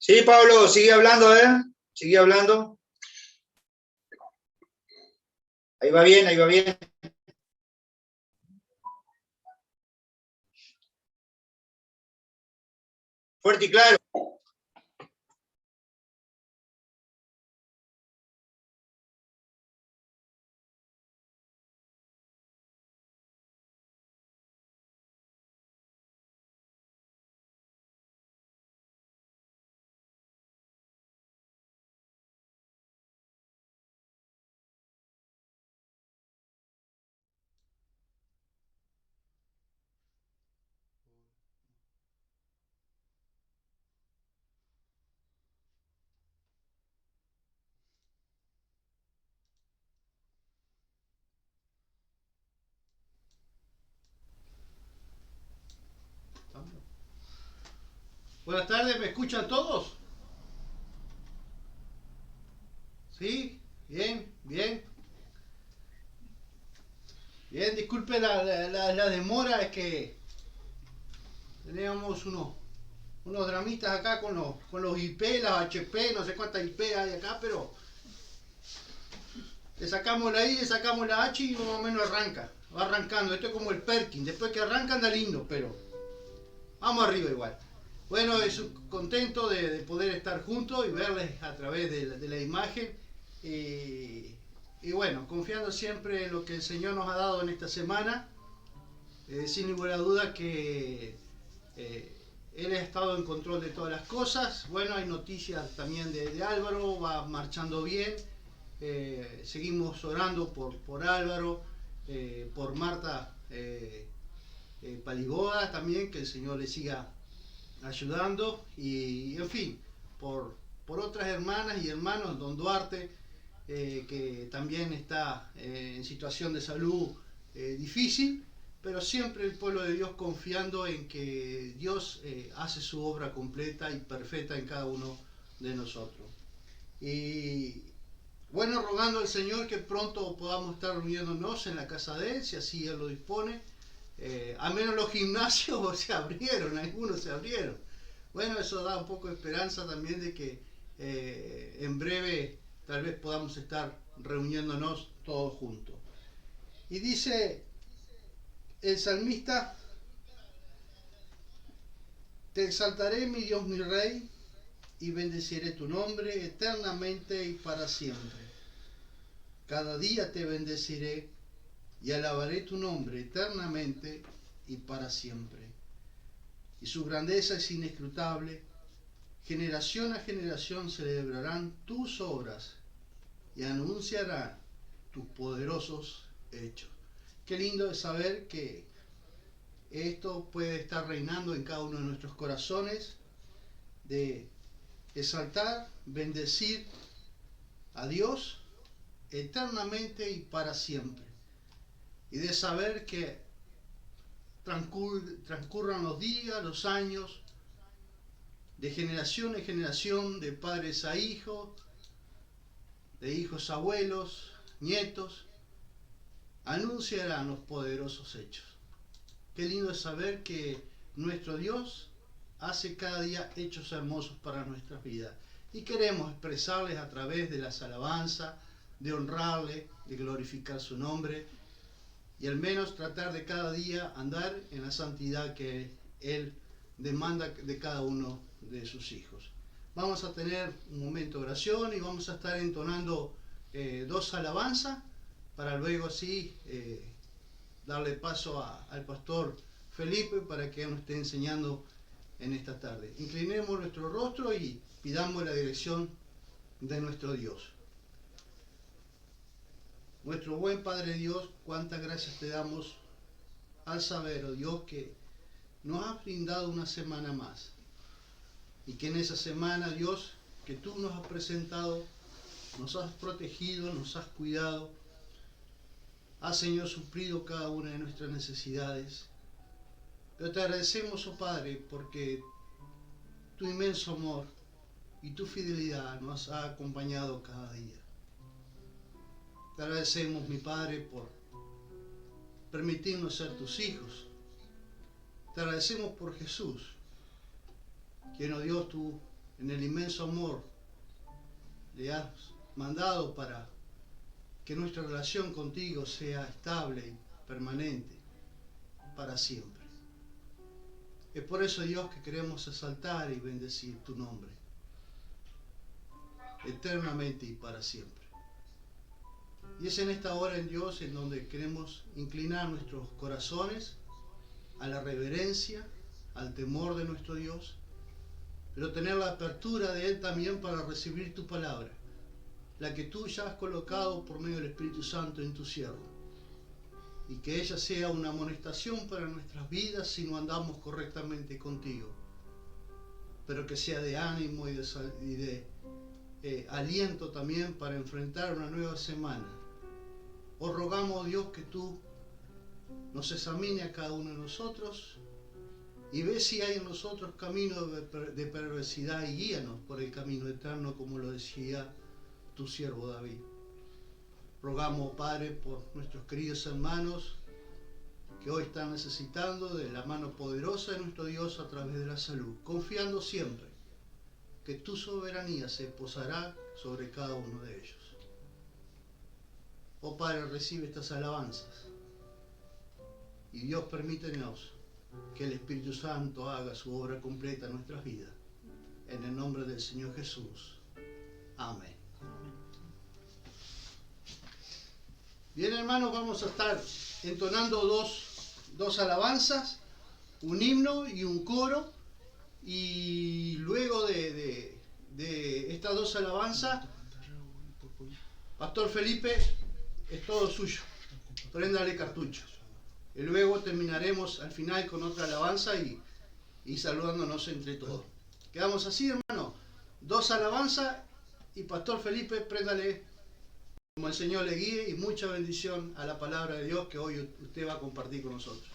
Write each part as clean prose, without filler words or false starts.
Sí, Pablo, sigue hablando, ¿eh? Sigue hablando. Ahí va bien, ahí va bien. Fuerte y claro. Buenas tardes, ¿me escuchan todos? Sí, bien, bien. Bien, disculpe la demora, es que teníamos unos dramitas acá con los IP, las HP, no sé cuántas IP hay acá, pero le sacamos la I, le sacamos la H y más o menos arranca. Va arrancando, esto es como el Perkin, después que arranca anda lindo, pero vamos arriba igual. Bueno, es contento de poder estar juntos y verles a través de la imagen. Y, y bueno, confiando siempre en lo que el Señor nos ha dado en esta semana, sin ninguna duda que eh, Él ha estado en control de todas las cosas. Bueno, hay noticias también de Álvaro, va marchando bien. Seguimos orando por Álvaro, por Marta Paligoda también, que el Señor le siga ayudando y en fin, por otras hermanas y hermanos, don Duarte, que también está en situación de salud difícil, pero siempre el pueblo de Dios confiando en que Dios hace su obra completa y perfecta en cada uno de nosotros. Y bueno, rogando al Señor que pronto podamos estar reuniéndonos en la casa de Él, si así Él lo dispone. Al menos los gimnasios se abrieron, algunos se abrieron. Bueno, eso da un poco de esperanza también de que en breve tal vez podamos estar reuniéndonos todos juntos. Y dice el salmista, te exaltaré mi Dios, mi Rey, y bendeciré tu nombre eternamente y para siempre. Cada día te bendeciré y alabaré tu nombre eternamente y para siempre. Y su grandeza es inescrutable. Generación a generación celebrarán tus obras y anunciarán tus poderosos hechos. Qué lindo es saber que esto puede estar reinando en cada uno de nuestros corazones, de exaltar, bendecir a Dios eternamente y para siempre. Y de saber que transcurran los días, los años, de generación en generación, de padres a hijos, de hijos a abuelos, nietos, anunciarán los poderosos hechos. Qué lindo es saber que nuestro Dios hace cada día hechos hermosos para nuestras vidas. Y queremos expresarles a través de las alabanzas, de honrarle, de glorificar su nombre y al menos tratar de cada día andar en la santidad que Él demanda de cada uno de sus hijos. Vamos a tener un momento de oración y vamos a estar entonando dos alabanzas para luego así darle paso al pastor Felipe para que nos esté enseñando en esta tarde. Inclinemos nuestro rostro y pidamos la dirección de nuestro Dios. Nuestro buen Padre Dios, cuántas gracias te damos al saber, oh Dios, que nos has brindado una semana más y que en esa semana, Dios, que tú nos has presentado, nos has protegido, nos has cuidado, has, Señor, suplido cada una de nuestras necesidades. Pero te agradecemos, oh Padre, porque tu inmenso amor y tu fidelidad nos ha acompañado cada día. Te agradecemos, mi Padre, por permitirnos ser tus hijos. Te agradecemos por Jesús, quien nos dio tu en el inmenso amor, le has mandado para que nuestra relación contigo sea estable y permanente para siempre. Es por eso, Dios, que queremos exaltar y bendecir tu nombre, eternamente y para siempre. Y es en esta hora, en Dios, en donde queremos inclinar nuestros corazones a la reverencia, al temor de nuestro Dios, pero tener la apertura de Él también para recibir tu palabra, la que tú ya has colocado por medio del Espíritu Santo en tu siervo, y que ella sea una amonestación para nuestras vidas si no andamos correctamente contigo, pero que sea de ánimo y de aliento también para enfrentar una nueva semana. Os rogamos, Dios, que tú nos examine a cada uno de nosotros y ve si hay en nosotros camino de perversidad y guíanos por el camino eterno, como lo decía tu siervo David. Rogamos, Padre, por nuestros queridos hermanos que hoy están necesitando de la mano poderosa de nuestro Dios a través de la salud, confiando siempre que tu soberanía se posará sobre cada uno de ellos. Oh Padre, recibe estas alabanzas y Dios, permítenos que el Espíritu Santo haga su obra completa en nuestras vidas. En el nombre del Señor Jesús. Amén. Bien, hermanos, vamos a estar entonando dos alabanzas, un himno y un coro, y luego de estas dos alabanzas, Pastor Felipe, es todo suyo. Préndale cartucho. Y luego terminaremos al final con otra alabanza y saludándonos entre todos. Quedamos así, hermano. Dos alabanzas y Pastor Felipe, préndale como el Señor le guíe, y mucha bendición a la palabra de Dios que hoy usted va a compartir con nosotros.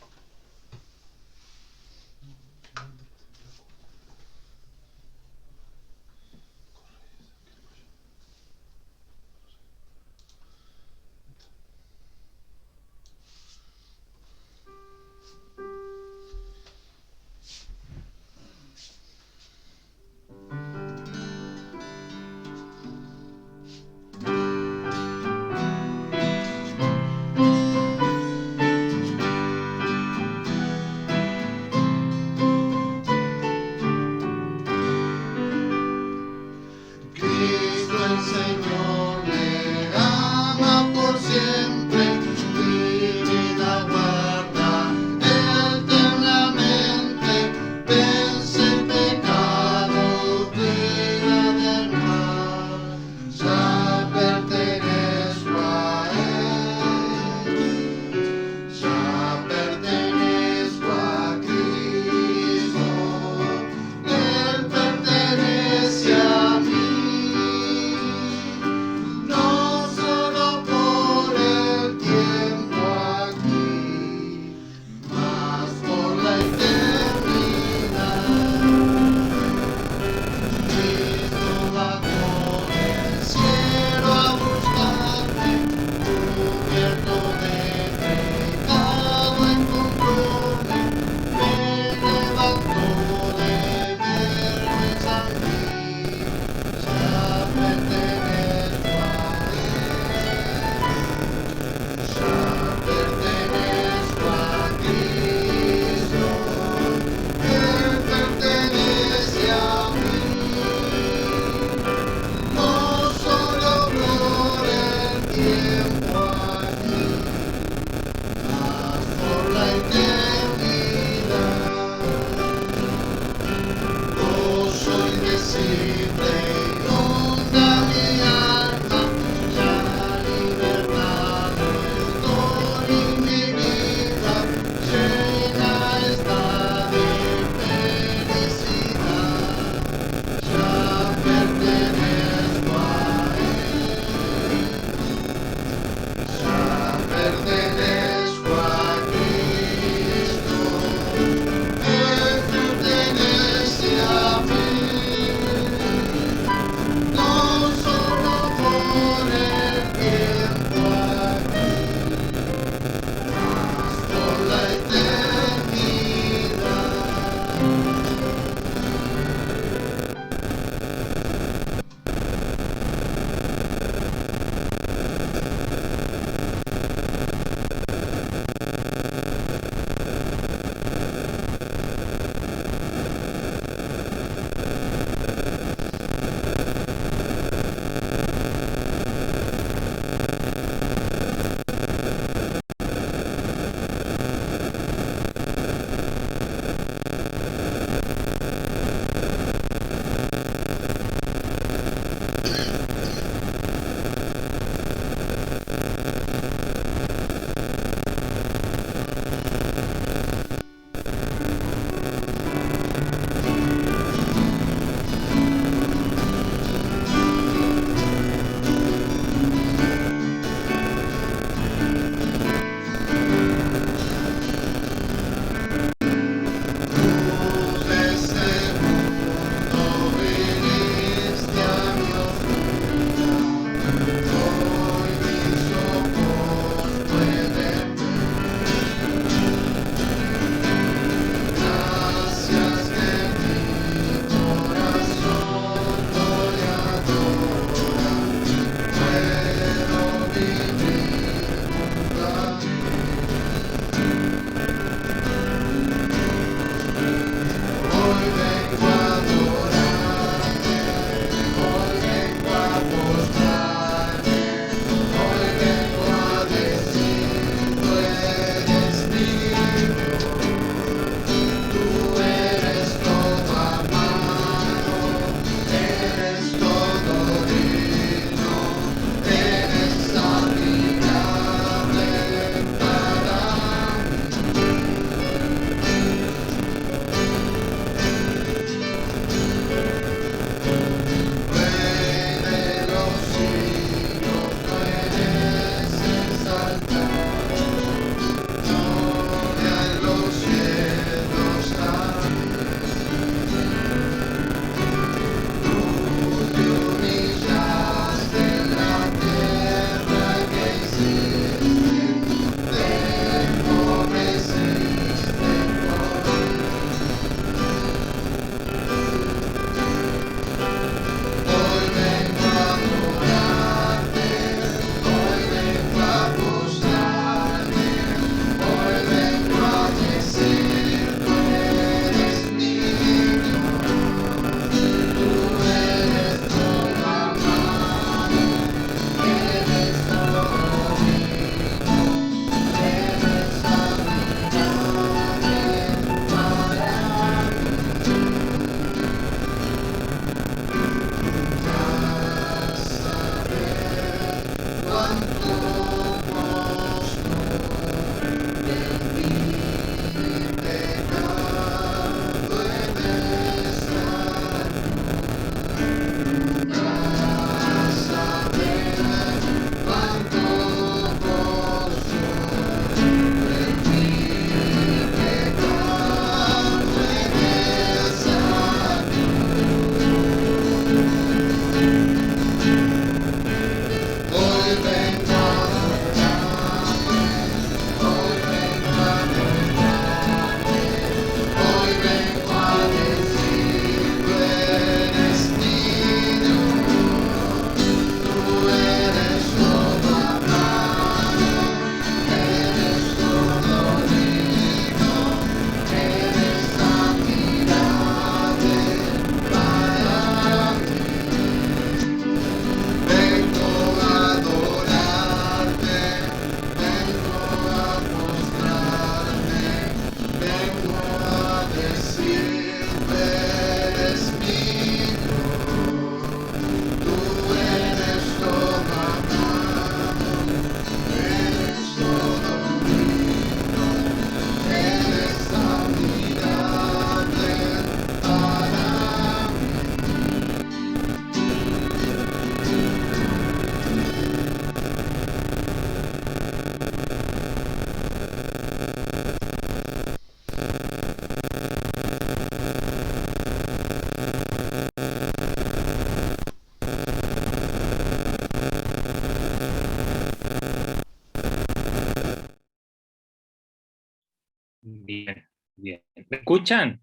escuchan?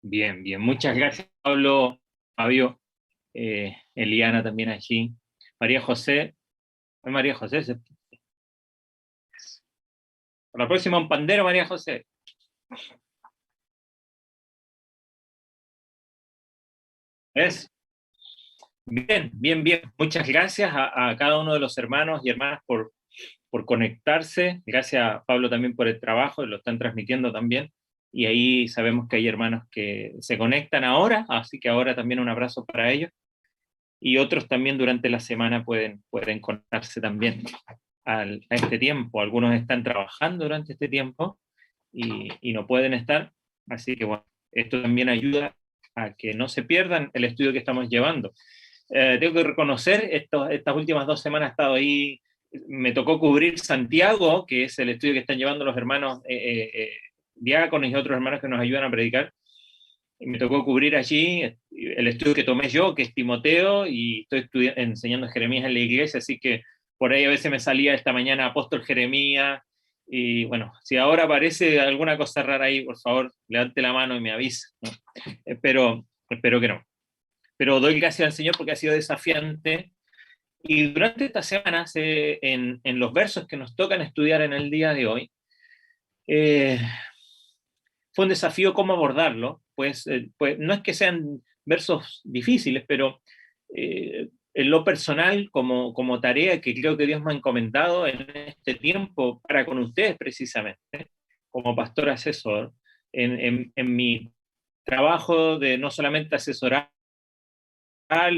Bien, bien. Muchas gracias, Pablo, Fabio, Eliana también allí. María José. María José. Para la próxima un pandero, María José. ¿Ves? Bien, bien, bien. Muchas gracias a cada uno de los hermanos y hermanas por conectarse. Gracias a Pablo también por el trabajo, lo están transmitiendo también. Y ahí sabemos que hay hermanos que se conectan ahora, así que ahora también un abrazo para ellos. Y otros también durante la semana pueden conectarse también a este tiempo. Algunos están trabajando durante este tiempo y no pueden estar. Así que bueno, esto también ayuda a que no se pierdan el estudio que estamos llevando. Tengo que reconocer, estas últimas 2 semanas he estado ahí, me tocó cubrir Santiago, que es el estudio que están llevando los hermanos diáconos y otros hermanos que nos ayudan a predicar. Me tocó cubrir allí el estudio que tomé yo, que es Timoteo, y estoy enseñando Jeremías en la iglesia, así que por ahí a veces me salía esta mañana Apóstol Jeremías, y bueno, si ahora aparece alguna cosa rara ahí, por favor, levante la mano y me avise, ¿no? Espero que no. Pero doy gracias al Señor porque ha sido desafiante. Y durante estas semanas, en los versos que nos tocan estudiar en el día de hoy, fue un desafío cómo abordarlo, pues no es que sean versos difíciles, pero en lo personal, como tarea que creo que Dios me ha encomendado en este tiempo para con ustedes precisamente, como pastor asesor, en mi trabajo de no solamente asesorar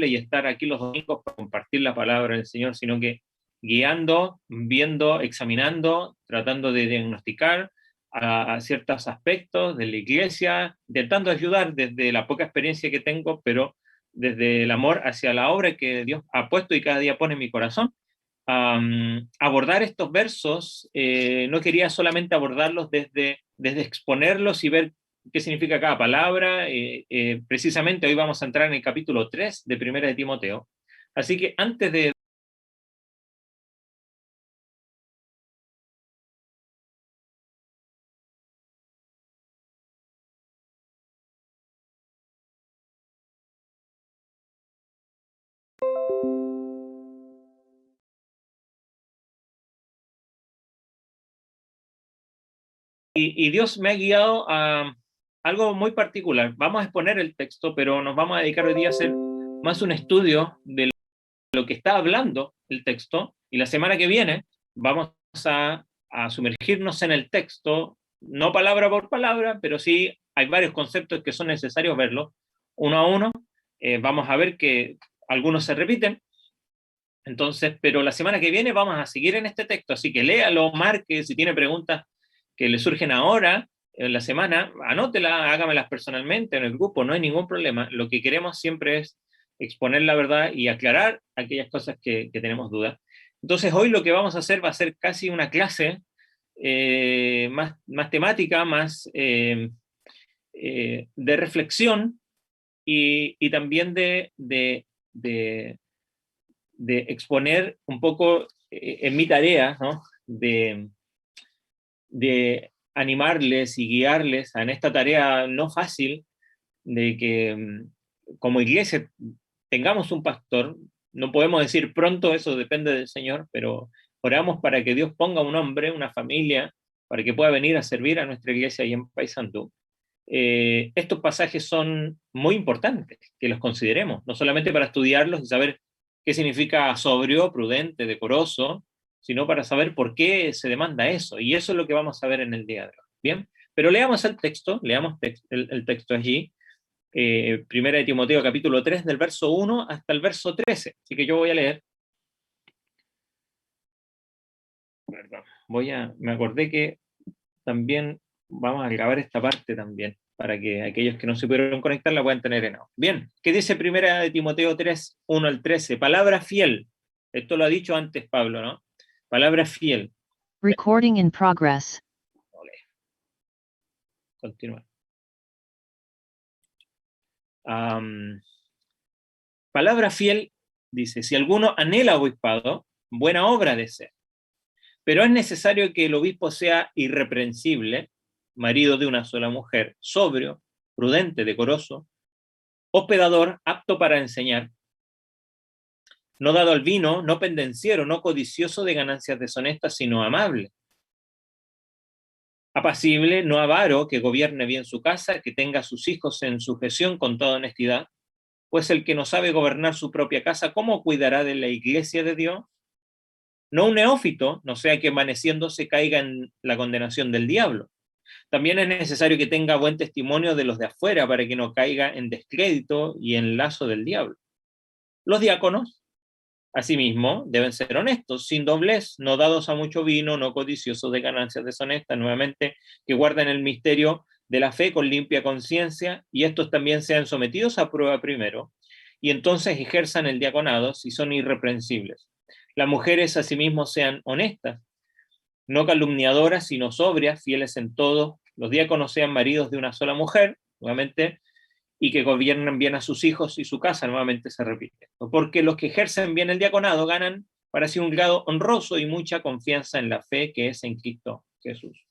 y estar aquí los domingos para compartir la palabra del Señor, sino que guiando, viendo, examinando, tratando de diagnosticar a ciertos aspectos de la iglesia, intentando ayudar desde la poca experiencia que tengo, pero desde el amor hacia la obra que Dios ha puesto y cada día pone en mi corazón. Abordar estos versos, no quería solamente abordarlos desde exponerlos y ver qué significa cada palabra. Precisamente hoy vamos a entrar en el capítulo 3 de Primera de Timoteo. Así que antes de y Dios me ha guiado a algo muy particular. Vamos a exponer el texto, pero nos vamos a dedicar hoy día a hacer más un estudio de lo que está hablando el texto, y la semana que viene vamos a sumergirnos en el texto, no palabra por palabra, pero sí hay varios conceptos que son necesarios verlos uno a uno. Vamos a ver que algunos se repiten. Entonces, pero la semana que viene vamos a seguir en este texto, así que léalo, marque, si tiene preguntas que le surgen ahora, en la semana, anótela, hágamelas personalmente en el grupo, no hay ningún problema. Lo que queremos siempre es exponer la verdad y aclarar aquellas cosas que tenemos dudas. Entonces, hoy lo que vamos a hacer va a ser casi una clase más temática, más de reflexión y también de exponer un poco en mi tarea, ¿no? de animarles y guiarles en esta tarea no fácil de que como iglesia tengamos un pastor. No podemos decir pronto, eso depende del Señor, pero oramos para que Dios ponga un hombre, una familia, para que pueda venir a servir a nuestra iglesia ahí en Paysandú. Estos pasajes son muy importantes, que los consideremos, no solamente para estudiarlos y saber qué significa sobrio, prudente, decoroso, sino para saber por qué se demanda eso, y eso es lo que vamos a ver en el día de hoy. Bien, pero leamos el texto, leamos el texto allí, Primera de Timoteo capítulo 3, del verso 1 hasta el verso 13, así que yo voy a leer. Perdón, me acordé que también vamos a grabar esta parte también, para que aquellos que no se pudieron conectar la puedan tener en audio. Bien, ¿qué dice Primera de Timoteo 3, 1 al 13? Palabra fiel. Esto lo ha dicho antes Pablo, ¿no? Palabra fiel. Recording in progress. Continúa. Palabra fiel, dice, si alguno anhela obispado, buena obra desea. Pero es necesario que el obispo sea irreprensible, marido de una sola mujer, sobrio, prudente, decoroso, hospedador, apto para enseñar, no dado al vino, no pendenciero, no codicioso de ganancias deshonestas, sino amable, apacible, no avaro, que gobierne bien su casa, que tenga a sus hijos en sujeción con toda honestidad, pues el que no sabe gobernar su propia casa, ¿cómo cuidará de la iglesia de Dios? No un neófito, no sea que envaneciéndose caiga en la condenación del diablo. También es necesario que tenga buen testimonio de los de afuera para que no caiga en descrédito y en lazo del diablo. Los diáconos, asimismo, deben ser honestos, sin doblez, no dados a mucho vino, no codiciosos de ganancias deshonestas, nuevamente, que guarden el misterio de la fe con limpia conciencia, y estos también sean sometidos a prueba primero, y entonces ejerzan el diaconado si son irreprensibles. Las mujeres asimismo sean honestas, no calumniadoras, sino sobrias, fieles en todo. Los diáconos sean maridos de una sola mujer, nuevamente, y que gobiernen bien a sus hijos y su casa, nuevamente se repite. Porque los que ejercen bien el diaconado ganan para sí un grado honroso y mucha confianza en la fe que es en Cristo Jesús.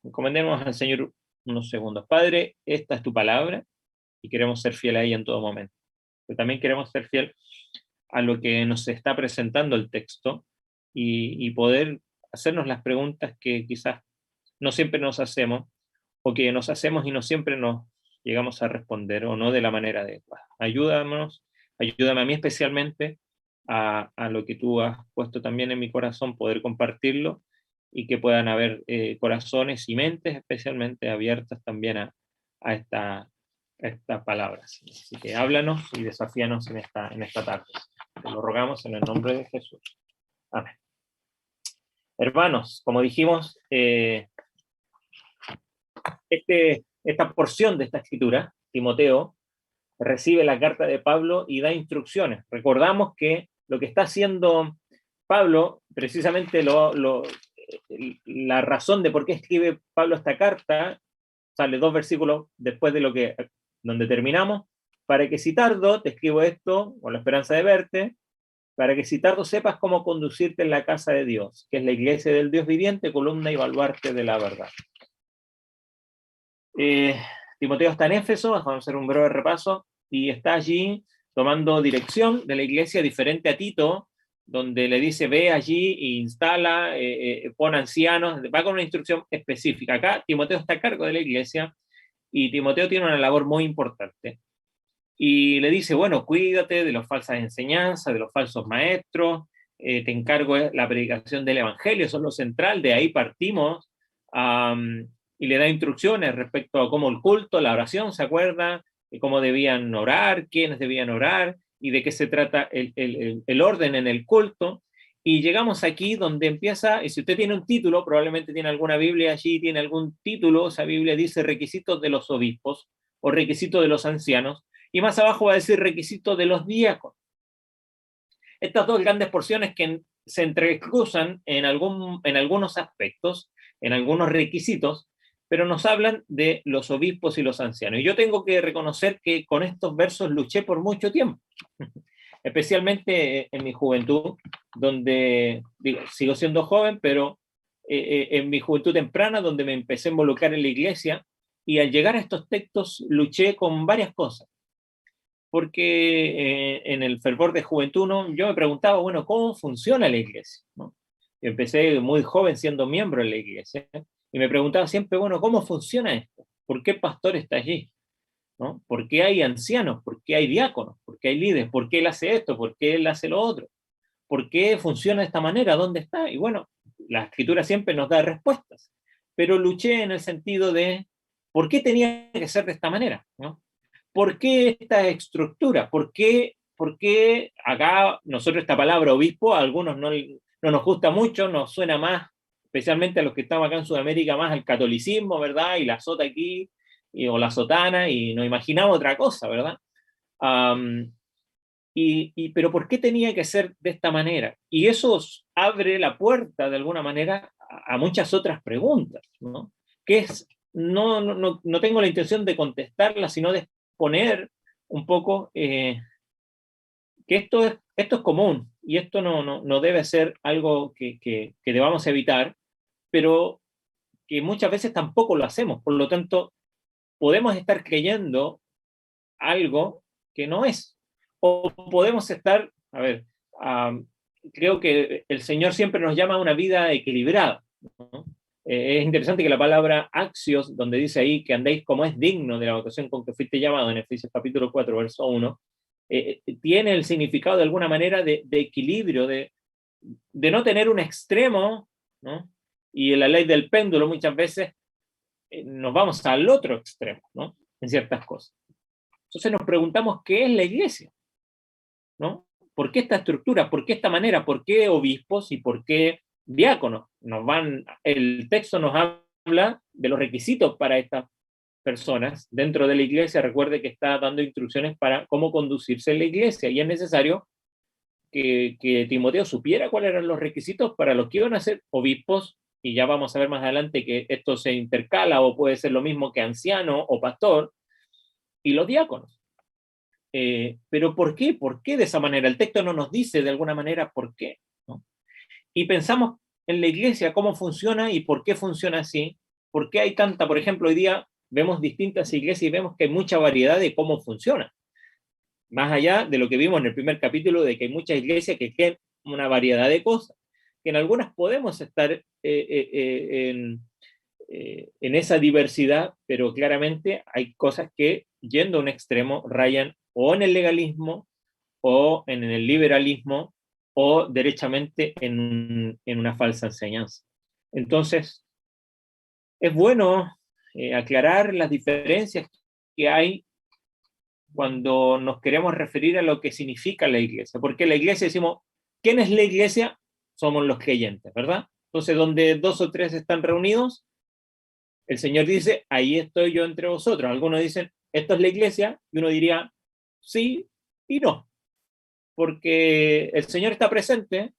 Encomendemos al Señor unos segundos. Padre, esta es tu palabra y queremos ser fiel a ella en todo momento. Pero también queremos ser fiel a lo que nos está presentando el texto y poder hacernos las preguntas que quizás no siempre nos hacemos, o que nos hacemos y no siempre nos llegamos a responder, o no de la manera adecuada. Ayúdame a mí especialmente a lo que tú has puesto también en mi corazón, poder compartirlo, y que puedan haber corazones y mentes especialmente abiertas también a estas palabras. Así que háblanos y desafíanos en esta tarde. Te lo rogamos en el nombre de Jesús. Amén. Hermanos, como dijimos, esta porción de esta escritura, Timoteo recibe la carta de Pablo y da instrucciones. Recordamos que lo que está haciendo Pablo, precisamente la razón de por qué escribe Pablo esta carta, sale 2 versículos después de donde terminamos: para que si tardo te escribo esto con la esperanza de verte, para que si tardo sepas cómo conducirte en la casa de Dios, que es la iglesia del Dios viviente, columna y baluarte de la verdad. Timoteo está en Éfeso, vamos a hacer un breve repaso, y está allí tomando dirección de la iglesia, diferente a Tito, donde le dice ve allí e instala, pon ancianos, va con una instrucción específica. Acá Timoteo está a cargo de la iglesia, y Timoteo tiene una labor muy importante. Y le dice, bueno, cuídate de las falsas enseñanzas, de los falsos maestros, te encargo la predicación del evangelio, eso es lo central, de ahí partimos, y le da instrucciones respecto a cómo el culto, la oración, ¿se acuerda? De cómo debían orar, quiénes debían orar, y de qué se trata el orden en el culto. Y llegamos aquí donde empieza, y si usted tiene un título, probablemente tiene alguna Biblia allí, tiene algún título, esa Biblia dice requisitos de los obispos, o requisitos de los ancianos, y más abajo va a decir requisitos de los diáconos. Estas dos grandes porciones que se entrecruzan en algunos aspectos, en algunos requisitos, pero nos hablan de los obispos y los ancianos. Y yo tengo que reconocer que con estos versos luché por mucho tiempo, especialmente en mi juventud, donde, sigo siendo joven, pero en mi juventud temprana, donde me empecé a involucrar en la iglesia, y al llegar a estos textos luché con varias cosas. Porque en el fervor de juventud yo me preguntaba, bueno, ¿cómo funciona la iglesia? ¿No? Empecé muy joven siendo miembro de la iglesia, y me preguntaba siempre, bueno, ¿cómo funciona esto? ¿Por qué el pastor está allí? ¿No? ¿Por qué hay ancianos? ¿Por qué hay diáconos? ¿Por qué hay líderes? ¿Por qué él hace esto? ¿Por qué él hace lo otro? ¿Por qué funciona de esta manera? ¿Dónde está? Y bueno, la escritura siempre nos da respuestas, pero luché en el sentido de, ¿por qué tenía que ser de esta manera? ¿No? ¿Por qué esta estructura? ¿Por qué acá nosotros esta palabra obispo a algunos no nos gusta mucho, nos suena más, especialmente a los que estamos acá en Sudamérica, más al catolicismo, ¿verdad? Y la sota aquí, o la sotana, y nos imaginamos otra cosa, ¿verdad? Pero ¿por qué tenía que ser de esta manera? Y eso abre la puerta, de alguna manera, a muchas otras preguntas, ¿no? Que es, no tengo la intención de contestarlas, sino de poner un poco que esto es común, y esto no debe ser algo que debamos evitar, pero que muchas veces tampoco lo hacemos. Por lo tanto, podemos estar creyendo algo que no es. O podemos estar, a ver, creo que el Señor siempre nos llama a una vida equilibrada, ¿no? Es interesante que la palabra axios, donde dice ahí que andéis como es digno de la vocación con que fuiste llamado, en Efesios capítulo 4, verso 1, tiene el significado de alguna manera de equilibrio, de no tener un extremo, ¿no? Y en la ley del péndulo muchas veces nos vamos al otro extremo, ¿no? En ciertas cosas. Entonces nos preguntamos qué es la iglesia, ¿no? ¿Por qué esta estructura? ¿Por qué esta manera? ¿Por qué obispos y por qué diáconos? El texto nos habla de los requisitos para estas personas dentro de la iglesia. Recuerde que está dando instrucciones para cómo conducirse en la iglesia, y es necesario que Timoteo supiera cuáles eran los requisitos para los que iban a ser obispos, y ya vamos a ver más adelante que esto se intercala o puede ser lo mismo que anciano o pastor, y los diáconos. Pero ¿por qué? ¿Por qué de esa manera? El texto no nos dice de alguna manera por qué, ¿no? Y pensamos en la iglesia, cómo funciona y por qué funciona así, por qué hay tanta, por ejemplo, hoy día vemos distintas iglesias y vemos que hay mucha variedad de cómo funciona. Más allá de lo que vimos en el primer capítulo, de que hay muchas iglesias que tienen una variedad de cosas, que en algunas podemos estar en esa diversidad, pero claramente hay cosas que, yendo a un extremo, rayan o en el legalismo, o en el liberalismo, o derechamente en una falsa enseñanza. Entonces, es bueno aclarar las diferencias que hay cuando nos queremos referir a lo que significa la iglesia, porque la iglesia decimos, ¿quién es la iglesia? Somos los creyentes, ¿verdad? Entonces, donde 2 o 3 están reunidos, el Señor dice, ahí estoy yo entre vosotros. Algunos dicen, esto es la iglesia, y uno diría, sí y no, porque el Señor está presente,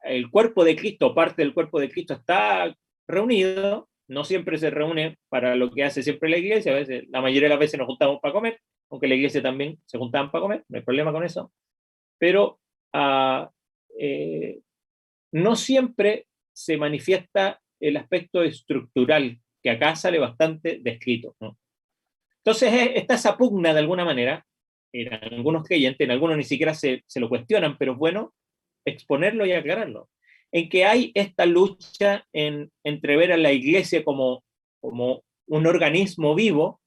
el cuerpo de Cristo, parte del cuerpo de Cristo está reunido, no siempre se reúne para lo que hace siempre la iglesia, a veces, la mayoría de las veces nos juntamos para comer, aunque la iglesia también se juntaban para comer, no hay problema con eso, pero no siempre se manifiesta el aspecto estructural, que acá sale bastante descrito, ¿no? Entonces está esa pugna de alguna manera, en algunos creyentes, en algunos ni siquiera se lo cuestionan, pero es bueno exponerlo y aclararlo, en que hay esta lucha entre ver a la iglesia como un organismo vivo,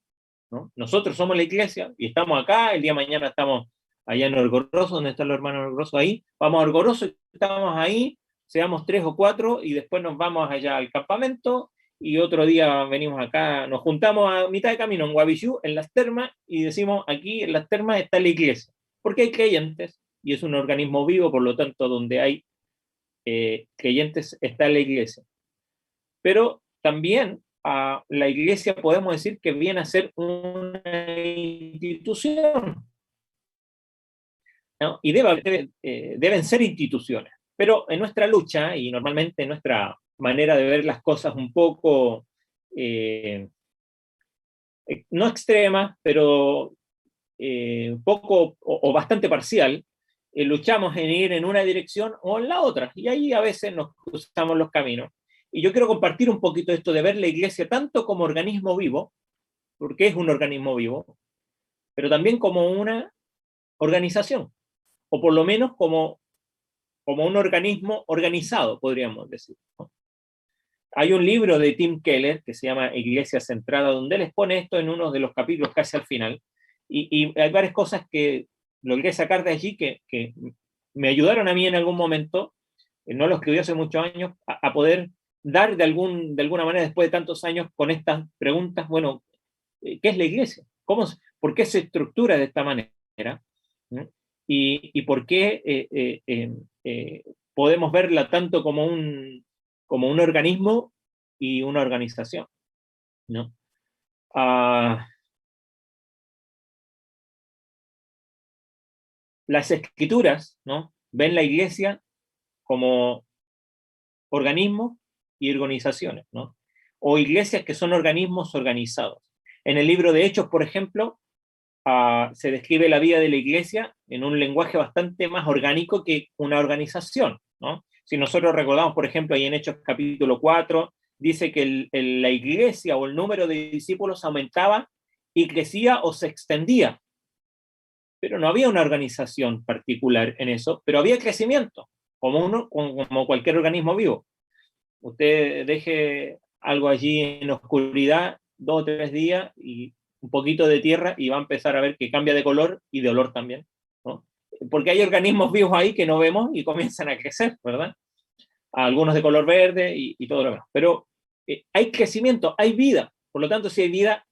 ¿no? Nosotros somos la iglesia y estamos acá, el día de mañana estamos allá en Orgoroso, donde están los hermanos Orgoroso ahí, vamos a Orgoroso, estamos ahí, seamos 3 o 4 y después nos vamos allá al campamento y otro día venimos acá, nos juntamos a mitad de camino en Guavillú, en las termas, y decimos, aquí en las termas está la iglesia, porque hay creyentes y es un organismo vivo, por lo tanto donde hay creyentes está la iglesia. Pero también la iglesia podemos decir que viene a ser una institución, ¿no? Y deben ser instituciones, pero en nuestra lucha y normalmente en nuestra manera de ver las cosas un poco, no extrema, pero poco o bastante parcial, luchamos en ir en una dirección o en la otra, y ahí a veces nos cruzamos los caminos. Y yo quiero compartir un poquito esto de ver la iglesia tanto como organismo vivo, porque es un organismo vivo, pero también como una organización, o por lo menos como un organismo organizado, podríamos decir, ¿no? Hay un libro de Tim Keller que se llama Iglesia Centrada, donde él expone esto en uno de los capítulos casi al final, y hay varias cosas que logré sacar de allí que me ayudaron a mí en algún momento, no lo escribí hace muchos años, a poder dar de alguna manera, después de tantos años, con estas preguntas, bueno, ¿qué es la iglesia? ¿Por qué se estructura de esta manera? ¿No? Y por qué podemos verla tanto como un organismo y una organización, ¿no? Las escrituras, ¿no?, ven la iglesia como organismos y organizaciones, ¿no? O iglesias que son organismos organizados. En el libro de Hechos, por ejemplo, se describe la vida de la iglesia en un lenguaje bastante más orgánico que una organización, ¿no? Si nosotros recordamos, por ejemplo, ahí en Hechos capítulo 4, dice que la iglesia o el número de discípulos aumentaba y crecía o se extendía. Pero no había una organización particular en eso, pero había crecimiento, como cualquier organismo vivo. Usted deje algo allí en oscuridad 2 o 3 días y un poquito de tierra y va a empezar a ver que cambia de color y de olor también, ¿no? Porque hay organismos vivos ahí que no vemos y comienzan a crecer, ¿verdad? Algunos de color verde y todo lo demás. Pero hay crecimiento, hay vida. Por lo tanto, si hay vida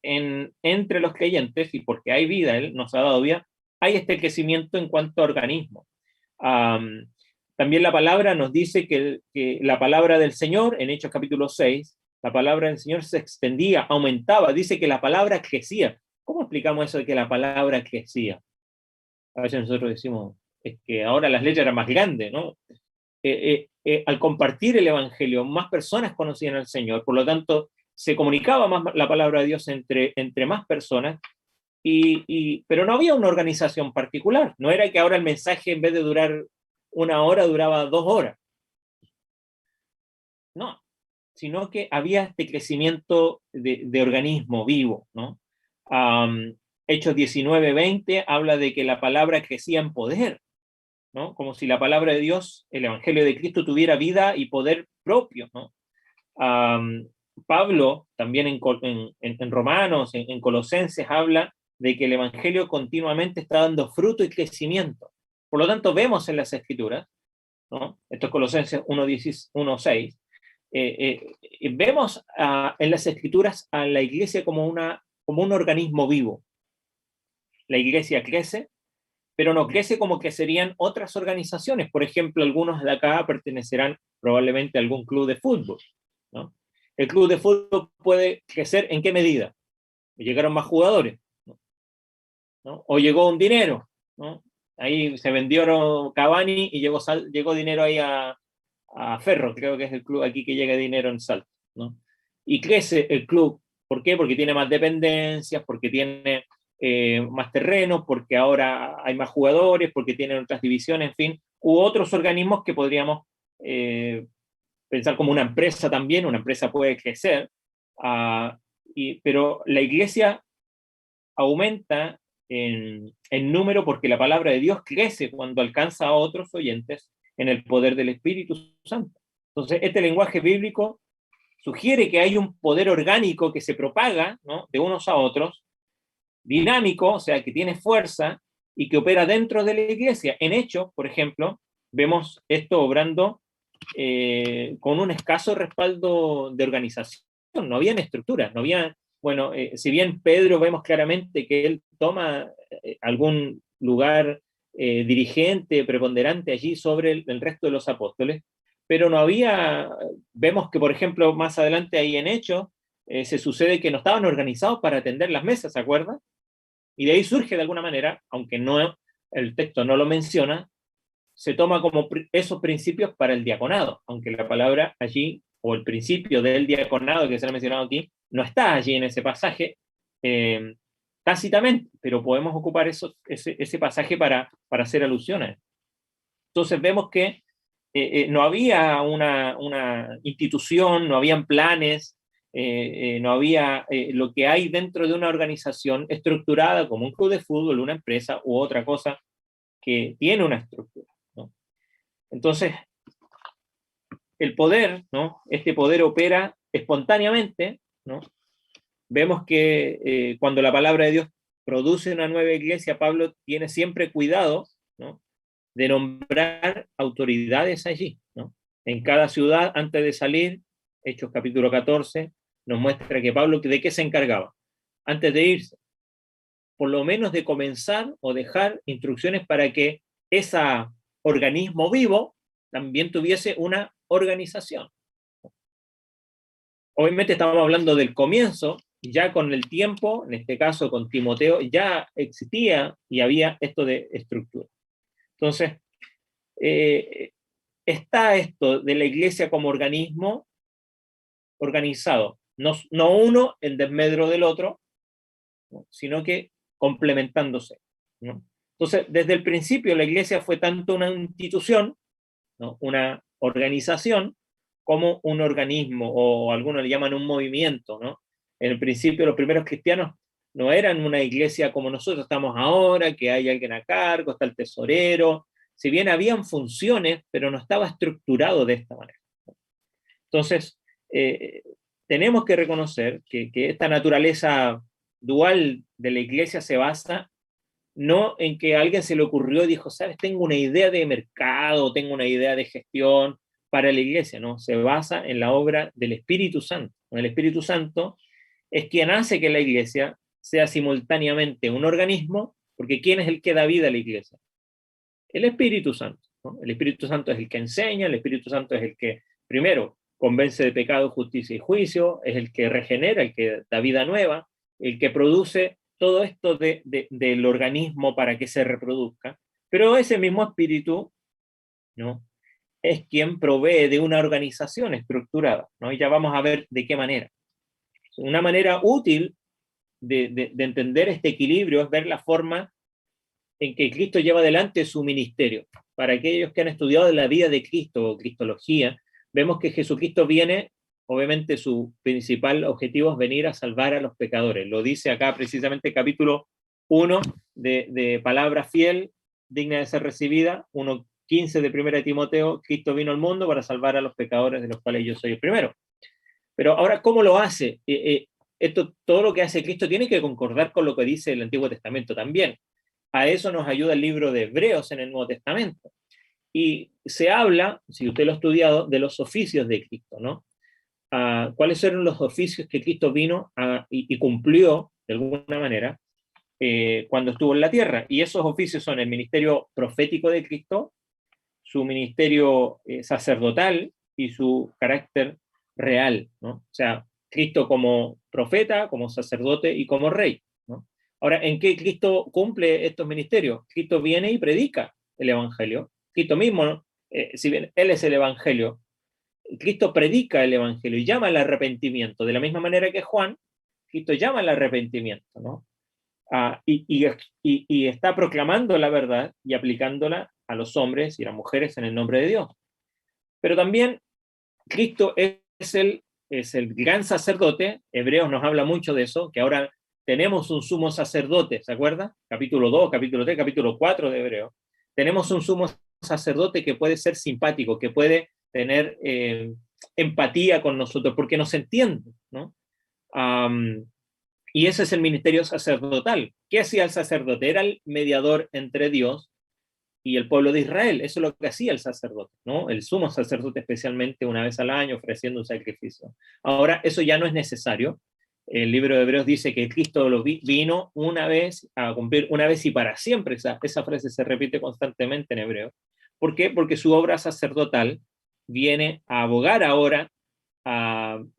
entre los creyentes, y porque hay vida, Él nos ha dado vida, hay este crecimiento en cuanto a organismo. También la palabra nos dice que la palabra del Señor, en Hechos capítulo 6, la palabra del Señor se extendía, aumentaba, dice que la palabra crecía. ¿Cómo explicamos eso de que la palabra crecía? A veces nosotros decimos, es que ahora las leyes eran más grandes, ¿no? Al compartir el Evangelio, más personas conocían al Señor, por lo tanto, se comunicaba más la palabra de Dios entre más personas, pero no había una organización particular. No era que ahora el mensaje, en vez de durar 1 hora, duraba 2 horas. No, sino que había este crecimiento de organismo vivo, ¿no? Hechos 19:20 habla de que la palabra crecía en poder, ¿no? Como si la palabra de Dios, el Evangelio de Cristo, tuviera vida y poder propio, ¿no? Pablo, también en Romanos, en Colosenses, habla de que el Evangelio continuamente está dando fruto y crecimiento. Por lo tanto, vemos en las Escrituras, ¿no? Esto es Colosenses 1:6, vemos en las Escrituras a la iglesia como un organismo vivo. La iglesia crece, pero no crece como crecerían otras organizaciones. Por ejemplo, algunos de acá pertenecerán probablemente a algún club de fútbol, ¿no? El club de fútbol puede crecer ¿en qué medida? Llegaron más jugadores, ¿no? O llegó un dinero, ¿no? Ahí se vendieron Cavani y llegó dinero ahí a Ferro, creo que es el club aquí que llega dinero en Salto, ¿no? Y crece el club. ¿Por qué? Porque tiene más dependencias, porque tiene más terrenos, porque ahora hay más jugadores, porque tienen otras divisiones, en fin, u otros organismos que podríamos pensar como una empresa también. Una empresa puede crecer, pero la iglesia aumenta en número porque la palabra de Dios crece cuando alcanza a otros oyentes en el poder del Espíritu Santo. Entonces, este lenguaje bíblico sugiere que hay un poder orgánico que se propaga, ¿no?, de unos a otros, dinámico, o sea, que tiene fuerza y que opera dentro de la iglesia. En Hechos, por ejemplo, vemos esto obrando con un escaso respaldo de organización. No había estructuras, no había, bueno, si bien Pedro vemos claramente que él toma algún lugar dirigente, preponderante allí sobre el resto de los apóstoles, pero no había, vemos que por ejemplo más adelante ahí en Hechos, se sucede que no estaban organizados para atender las mesas, ¿se acuerdan? Y de ahí surge de alguna manera, aunque no, el texto no lo menciona, se toma como esos principios para el diaconado, aunque la palabra allí, o el principio del diaconado que se ha mencionado aquí, no está allí en ese pasaje tácitamente, pero podemos ocupar ese pasaje para hacer alusiones. Entonces vemos que no había una institución, no habían planes, no había lo que hay dentro de una organización estructurada como un club de fútbol, una empresa u otra cosa que tiene una estructura, ¿no? Entonces, el poder, ¿no?, este poder opera espontáneamente, ¿no? Vemos que cuando la palabra de Dios produce una nueva iglesia, Pablo tiene siempre cuidado, ¿no?, de nombrar autoridades allí, ¿no? En cada ciudad, antes de salir, Hechos capítulo 14, nos muestra que Pablo, ¿de qué se encargaba? Antes de irse, por lo menos de comenzar o dejar instrucciones para que ese organismo vivo también tuviese una organización. Obviamente estamos hablando del comienzo, ya con el tiempo, en este caso con Timoteo, ya existía y había esto de estructura. Entonces, está esto de la iglesia como organismo organizado, no uno en desmedro del otro, ¿no?, sino que complementándose, ¿no? Entonces, desde el principio la iglesia fue tanto una institución, ¿no?, una organización, como un organismo, o algunos le llaman un movimiento, ¿no? En el principio los primeros cristianos no eran una iglesia como nosotros estamos ahora, que hay alguien a cargo, está el tesorero, si bien habían funciones, pero no estaba estructurado de esta manera. Entonces, tenemos que reconocer que esta naturaleza dual de la iglesia se basa no en que a alguien se le ocurrió y dijo, sabes, tengo una idea de mercado, tengo una idea de gestión para la iglesia, no, se basa en la obra del Espíritu Santo. El Espíritu Santo es quien hace que la iglesia sea simultáneamente un organismo, porque ¿quién es el que da vida a la iglesia? El Espíritu Santo, ¿no? El Espíritu Santo es el que enseña, el Espíritu Santo es el que, primero, convence de pecado, justicia y juicio, es el que regenera, el que da vida nueva, el que produce todo esto del organismo para que se reproduzca, pero ese mismo Espíritu, ¿no?, es quien provee de una organización estructurada, ¿no? Y ya vamos a ver de qué manera. Una manera útil de entender este equilibrio es ver la forma en que Cristo lleva adelante su ministerio. Para aquellos que han estudiado la vida de Cristo o cristología, vemos que Jesucristo viene, obviamente su principal objetivo es venir a salvar a los pecadores. Lo dice acá precisamente capítulo 1 de Palabra Fiel, digna de ser recibida, 1:15 de 1 de Timoteo, Cristo vino al mundo para salvar a los pecadores, de los cuales yo soy el primero. Pero ahora, ¿cómo lo hace? Todo lo que hace Cristo tiene que concordar con lo que dice el Antiguo Testamento también. A eso nos ayuda el libro de Hebreos en el Nuevo Testamento. Y se habla, si usted lo ha estudiado, de los oficios de Cristo, ¿no? ¿Cuáles eran los oficios que Cristo vino y cumplió, de alguna manera, cuando estuvo en la tierra? Y esos oficios son el ministerio profético de Cristo, su ministerio sacerdotal y su carácter real, ¿no? O sea, Cristo como profeta, como sacerdote y como rey, ¿no? Ahora, ¿en qué Cristo cumple estos ministerios? Cristo viene y predica el Evangelio. Cristo mismo, ¿no? Si bien Él es el Evangelio, Cristo predica el Evangelio y llama al arrepentimiento. De la misma manera que Juan, Cristo llama al arrepentimiento, ¿no? Y está proclamando la verdad y aplicándola a los hombres y a las mujeres en el nombre de Dios. Pero también Cristo es el gran sacerdote. Hebreos nos habla mucho de eso, que ahora tenemos un sumo sacerdote, ¿se acuerda? Capítulo 2, capítulo 3, capítulo 4 de Hebreos. Tenemos un sumo sacerdote que puede ser simpático, que puede tener empatía con nosotros, porque nos entiende, ¿no? Y ese es el ministerio sacerdotal. ¿Qué hacía el sacerdote? Era el mediador entre Dios y el pueblo de Israel. Eso es lo que hacía el sacerdote, ¿no? El sumo sacerdote, especialmente una vez al año, ofreciendo un sacrificio. Ahora, eso ya no es necesario. El libro de Hebreos dice que Cristo vino una vez a cumplir una vez y para siempre. Esa frase se repite constantemente en hebreo. ¿Por qué? Porque su obra sacerdotal viene a abogar ahora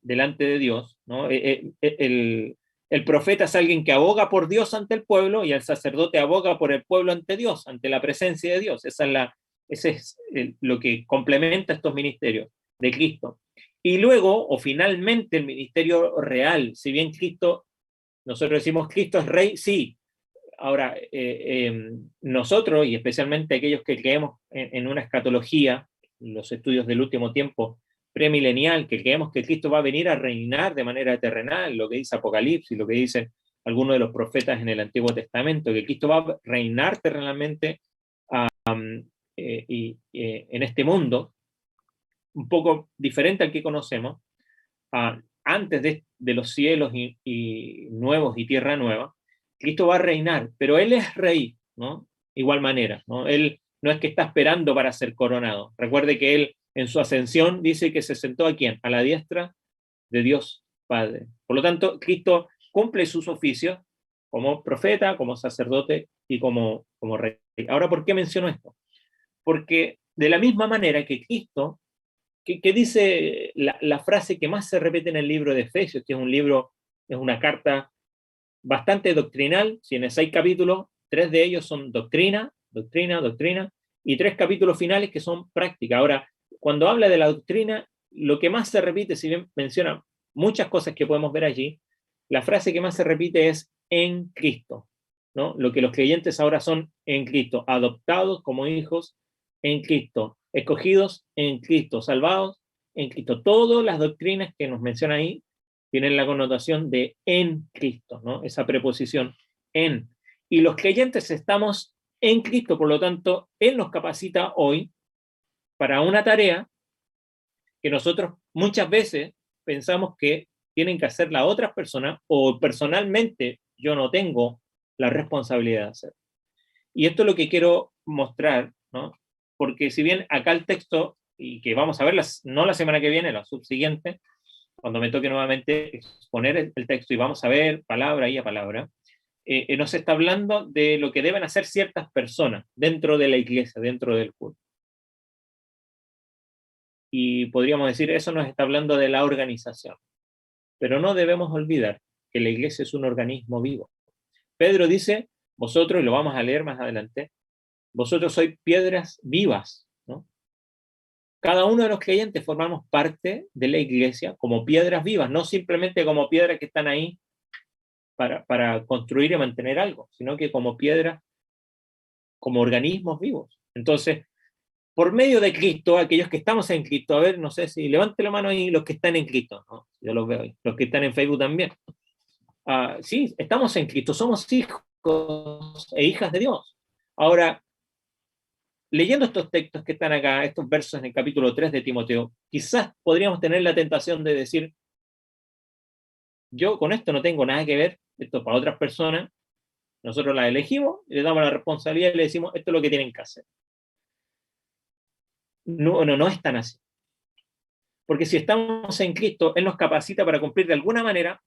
delante de Dios, ¿no? El profeta es alguien que aboga por Dios ante el pueblo y el sacerdote aboga por el pueblo ante Dios, ante la presencia de Dios. Ese es lo que complementa estos ministerios de Cristo. Y luego, o finalmente, el ministerio real. Si bien Cristo, nosotros decimos Cristo es rey, sí. Ahora, nosotros, y especialmente aquellos que creemos en una escatología, los estudios del último tiempo, premilenial, que creemos que Cristo va a venir a reinar de manera terrenal, lo que dice Apocalipsis, lo que dicen algunos de los profetas en el Antiguo Testamento, que Cristo va a reinar terrenalmente en este mundo, un poco diferente al que conocemos, antes de los cielos y nuevos y tierra nueva. Cristo va a reinar, pero Él es rey, ¿no? Igual manera, ¿no? Él no es que está esperando para ser coronado. Recuerde que Él en su ascensión dice que se sentó ¿a quién? A la diestra de Dios Padre. Por lo tanto, Cristo cumple sus oficios como profeta, como sacerdote y como rey. Ahora, ¿por qué menciono esto? Porque de la misma manera que Cristo, que dice la frase que más se repite en el libro de Efesios, que es una carta bastante doctrinal, si en 6 capítulos, 3 de ellos son doctrina, y 3 capítulos finales que son práctica. Ahora, cuando habla de la doctrina, lo que más se repite, si bien menciona muchas cosas que podemos ver allí, la frase que más se repite es en Cristo, ¿no? Lo que los creyentes ahora son en Cristo, adoptados como hijos en Cristo, escogidos en Cristo, salvados en Cristo. Todas las doctrinas que nos menciona ahí tienen la connotación de en Cristo, ¿no? Esa preposición en. Y los creyentes estamos en Cristo, por lo tanto, Él nos capacita hoy para una tarea que nosotros muchas veces pensamos que tienen que hacer las otras personas, o personalmente yo no tengo la responsabilidad de hacer. Y esto es lo que quiero mostrar, ¿no? Porque si bien acá el texto, y que vamos a ver, no la semana que viene, la subsiguiente, cuando me toque nuevamente exponer el texto y vamos a ver palabra y a palabra, nos está hablando de lo que deben hacer ciertas personas dentro de la iglesia, dentro del culto. Y podríamos decir, eso nos está hablando de la organización. Pero no debemos olvidar que la iglesia es un organismo vivo. Pedro dice, vosotros, y lo vamos a leer más adelante, vosotros sois piedras vivas, ¿no? Cada uno de los creyentes formamos parte de la iglesia como piedras vivas, no simplemente como piedras que están ahí para construir y mantener algo, sino que como piedras, como organismos vivos. Entonces, por medio de Cristo, aquellos que estamos en Cristo, a ver, no sé si levante la mano ahí los que están en Cristo, ¿no? Yo los veo ahí, los que están en Facebook también. Sí, estamos en Cristo, somos hijos e hijas de Dios. Ahora, leyendo estos textos que están acá, estos versos en el capítulo 3 de Timoteo, quizás podríamos tener la tentación de decir, yo con esto no tengo nada que ver, esto es para otras personas, nosotros las elegimos, les damos la responsabilidad y le decimos, esto es lo que tienen que hacer. No es tan así. Porque si estamos en Cristo, Él nos capacita para cumplir de alguna manera,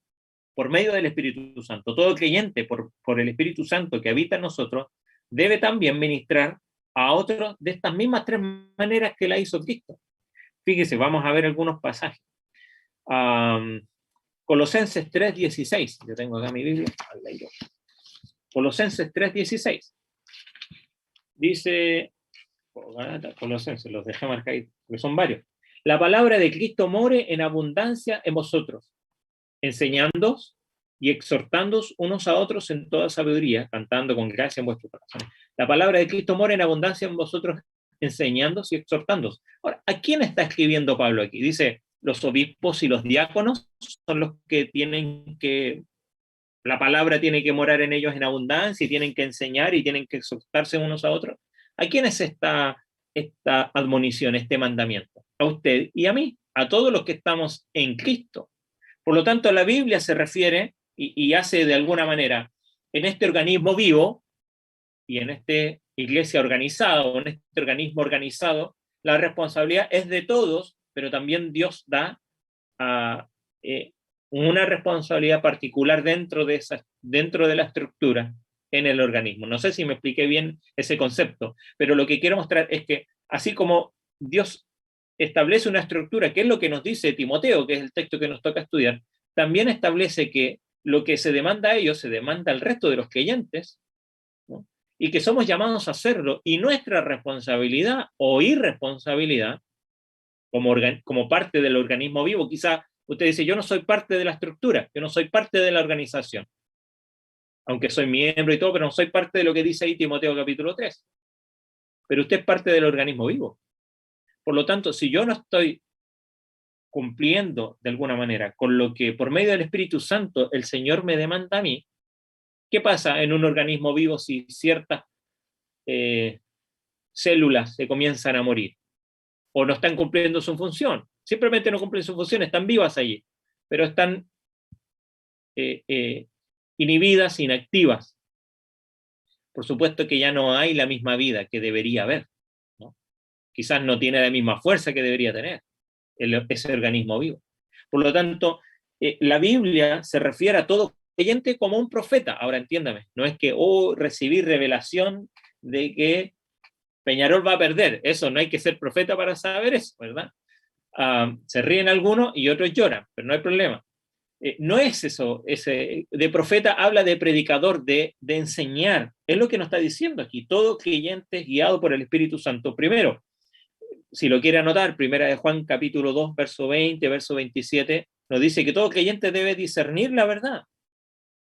por medio del Espíritu Santo. Todo creyente, por el Espíritu Santo que habita en nosotros, debe también ministrar a otros de estas mismas tres maneras que la hizo Cristo. Fíjese, vamos a ver algunos pasajes. Colosenses 3:16, yo tengo acá mi Biblia, Colosenses 3:16, dice, Colosenses, los dejé marcar ahí, porque son varios. La palabra de Cristo more en abundancia en vosotros, enseñándoos y exhortándoos unos a otros en toda sabiduría, cantando con gracia en vuestros corazones. La palabra de Cristo mora en abundancia en vosotros, enseñándoos y exhortándoos. Ahora, ¿a quién está escribiendo Pablo aquí? Dice, los obispos y los diáconos son los que tienen que, la palabra tiene que morar en ellos en abundancia y tienen que enseñar y tienen que exhortarse unos a otros. ¿A quién es esta admonición, este mandamiento? A usted y a mí, a todos los que estamos en Cristo. Por lo tanto, la Biblia se refiere y hace de alguna manera en este organismo vivo y en esta iglesia organizada o en este organismo organizado, la responsabilidad es de todos, pero también Dios da una responsabilidad particular dentro de la estructura en el organismo. No sé si me expliqué bien ese concepto, pero lo que quiero mostrar es que así como Dios establece una estructura, que es lo que nos dice Timoteo, que es el texto que nos toca estudiar, también establece que lo que se demanda a ellos se demanda al resto de los creyentes, ¿no? Y que somos llamados a hacerlo, y nuestra responsabilidad o irresponsabilidad, como parte del organismo vivo, quizá usted dice, yo no soy parte de la estructura, yo no soy parte de la organización, aunque soy miembro y todo, pero no soy parte de lo que dice ahí Timoteo capítulo 3. Pero usted es parte del organismo vivo. Por lo tanto, si yo no estoy cumpliendo de alguna manera con lo que por medio del Espíritu Santo el Señor me demanda a mí, ¿qué pasa en un organismo vivo si ciertas células se comienzan a morir o no están cumpliendo su función? Simplemente no cumplen su función, están vivas allí, pero están inhibidas, inactivas. Por supuesto que ya no hay la misma vida que debería haber, ¿no? Quizás no tiene la misma fuerza que debería tener ese organismo vivo. Por lo tanto, la Biblia se refiere a todo creyente como un profeta. Ahora entiéndame, no es que recibí revelación de que Peñarol va a perder. Eso, no hay que ser profeta para saber eso, ¿verdad? Se ríen algunos y otros lloran, pero no hay problema. No es eso, de profeta habla de predicador, de enseñar. Es lo que nos está diciendo aquí. Todo creyente es guiado por el Espíritu Santo. Primero, si lo quiere anotar, primera de Juan capítulo 2, verso 20, verso 27, nos dice que todo creyente debe discernir la verdad.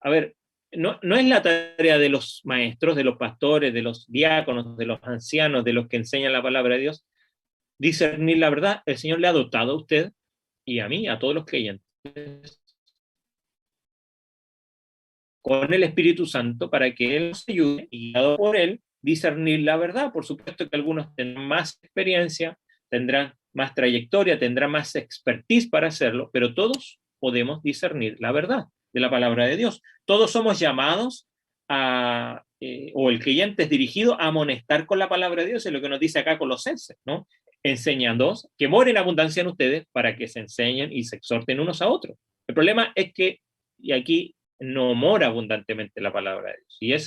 A ver, no es la tarea de los maestros, de los pastores, de los diáconos, de los ancianos, de los que enseñan la palabra de Dios, discernir la verdad. El Señor le ha dotado a usted y a mí, a todos los creyentes, con el Espíritu Santo para que Él nos ayude, y guiado por Él, discernir la verdad. Por supuesto que algunos tendrán más experiencia, tendrán más trayectoria, tendrán más expertise para hacerlo, pero todos podemos discernir la verdad de la palabra de Dios. Todos somos llamados a, o el creyente es dirigido a amonestar con la palabra de Dios, es lo que nos dice acá Colosenses, ¿no? Enseñándoos que more en abundancia en ustedes para que se enseñen y se exhorten unos a otros. El problema es que, y aquí no mora abundantemente la palabra de Dios. Y es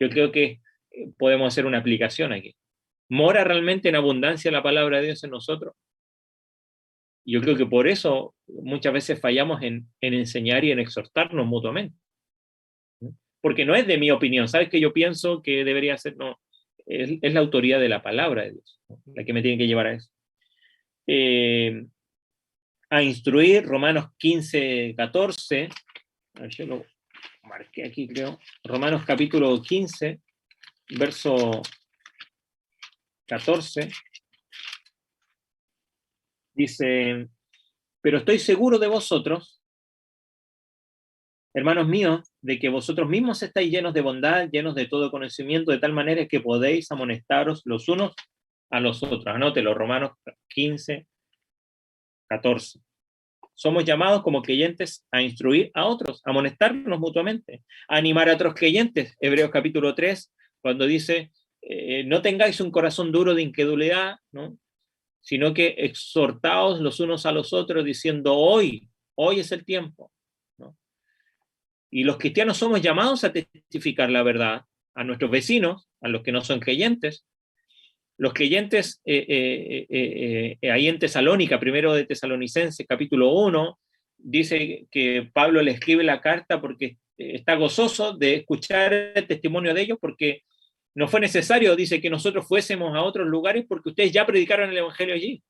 yo creo que podemos hacer una aplicación aquí. ¿Mora realmente en abundancia la palabra de Dios en nosotros? Yo creo que por eso muchas veces fallamos en enseñar y en exhortarnos mutuamente. Porque no es de mi opinión, ¿sabes qué yo pienso que debería ser? No, es la autoridad de la palabra de Dios, ¿no? La que me tiene que llevar a eso. A instruir, Romanos 15, 14, a ver, yo lo marqué aquí, creo. Romanos capítulo 15, verso 14. Dice, pero estoy seguro de vosotros, hermanos míos, de que vosotros mismos estáis llenos de bondad, llenos de todo conocimiento, de tal manera que podéis amonestaros los unos a los otros. Anótelo, Romanos 15, 14. Somos llamados como creyentes a instruir a otros, a amonestarnos mutuamente, a animar a otros creyentes. Hebreos capítulo 3, cuando dice, no tengáis un corazón duro de incredulidad, ¿no? Sino que exhortaos los unos a los otros diciendo, hoy es el tiempo, ¿no? Y los cristianos somos llamados a testificar la verdad a nuestros vecinos, a los que no son creyentes. Los creyentes, ahí en Tesalónica, primero de Tesalonicenses, capítulo 1, dice que Pablo le escribe la carta porque está gozoso de escuchar el testimonio de ellos, porque no fue necesario, dice, que nosotros fuésemos a otros lugares porque ustedes ya predicaron el evangelio allí.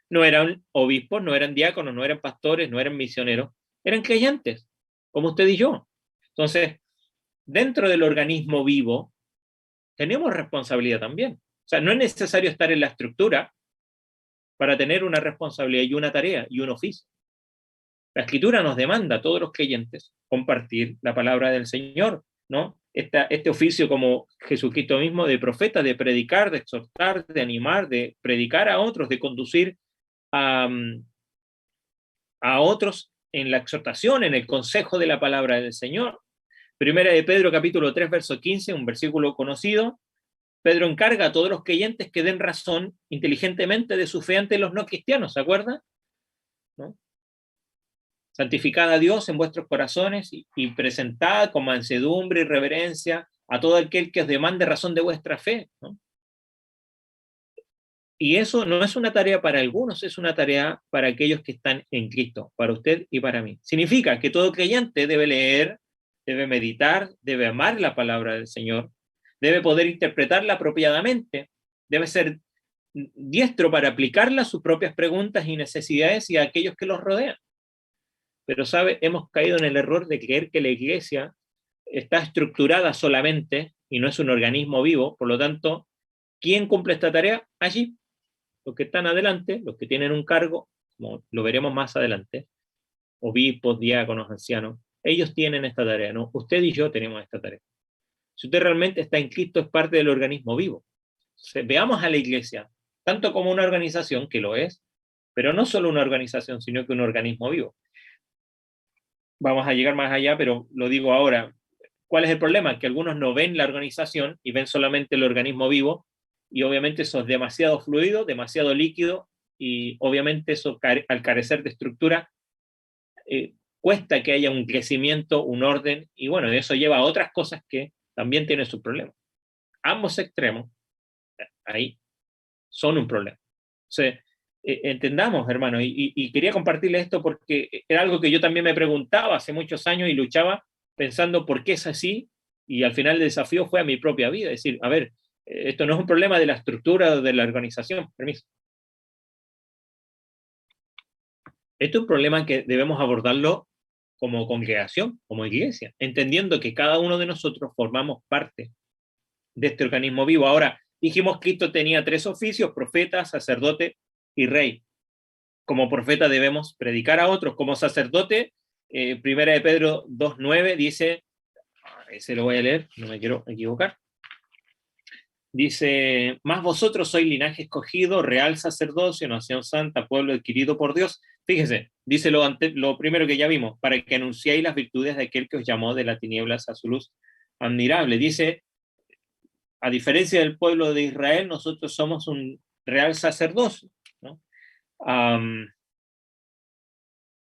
No eran obispos, no eran diáconos, no eran pastores, no eran misioneros, eran creyentes, como usted y yo. Entonces, dentro del organismo vivo, tenemos responsabilidad también. O sea, no es necesario estar en la estructura para tener una responsabilidad y una tarea y un oficio. La Escritura nos demanda a todos los creyentes compartir la palabra del Señor, ¿no? Este oficio como Jesucristo mismo de profeta, de predicar, de exhortar, de animar, de predicar a otros, de conducir a otros en la exhortación, en el consejo de la palabra del Señor. Primera de Pedro capítulo 3, verso 15, un versículo conocido. Pedro encarga a todos los creyentes que den razón inteligentemente de su fe ante los no cristianos, ¿se acuerda? ¿No? Santificad a Dios en vuestros corazones y presentad con mansedumbre y reverencia a todo aquel que os demande razón de vuestra fe, ¿no? Y eso no es una tarea para algunos, es una tarea para aquellos que están en Cristo, para usted y para mí. Significa que todo creyente debe leer, debe meditar, debe amar la palabra del Señor, debe poder interpretarla apropiadamente, debe ser diestro para aplicarla a sus propias preguntas y necesidades y a aquellos que los rodean. Pero, ¿sabe? Hemos caído en el error de creer que la iglesia está estructurada solamente y no es un organismo vivo. Por lo tanto, ¿quién cumple esta tarea? Allí. Los que están adelante, los que tienen un cargo, como lo veremos más adelante, obispos, diáconos, ancianos, ellos tienen esta tarea, ¿no? Usted y yo tenemos esta tarea. Si usted realmente está en Cristo, es parte del organismo vivo. Veamos a la iglesia, tanto como una organización, que lo es, pero no solo una organización, sino que un organismo vivo. Vamos a llegar más allá, pero lo digo ahora. ¿Cuál es el problema? Que algunos no ven la organización y ven solamente el organismo vivo, y obviamente eso es demasiado fluido, demasiado líquido, y obviamente eso, al carecer de estructura, cuesta que haya un crecimiento, un orden, y bueno, eso lleva a otras cosas que también tienen sus problemas. Ambos extremos, ahí, son un problema. O sea, entendamos, hermano, y quería compartirles esto porque era algo que yo también me preguntaba hace muchos años y luchaba pensando por qué es así, y al final el desafío fue a mi propia vida, es decir, a ver, esto no es un problema de la estructura o de la organización, permiso. Esto es un problema que debemos abordarlo como congregación, como iglesia, entendiendo que cada uno de nosotros formamos parte de este organismo vivo. Ahora, dijimos que Cristo tenía 3 oficios: profeta, sacerdote y rey. Como profeta debemos predicar a otros. Como sacerdote, Primera de Pedro 2:9 dice, ese lo voy a leer, no me quiero equivocar. Dice, más vosotros sois linaje escogido, real sacerdocio, nación santa, pueblo adquirido por Dios. Fíjese, dice lo primero que ya vimos, para que anunciéis las virtudes de aquel que os llamó de las tinieblas a su luz admirable. Dice, a diferencia del pueblo de Israel, nosotros somos un real sacerdocio, ¿no?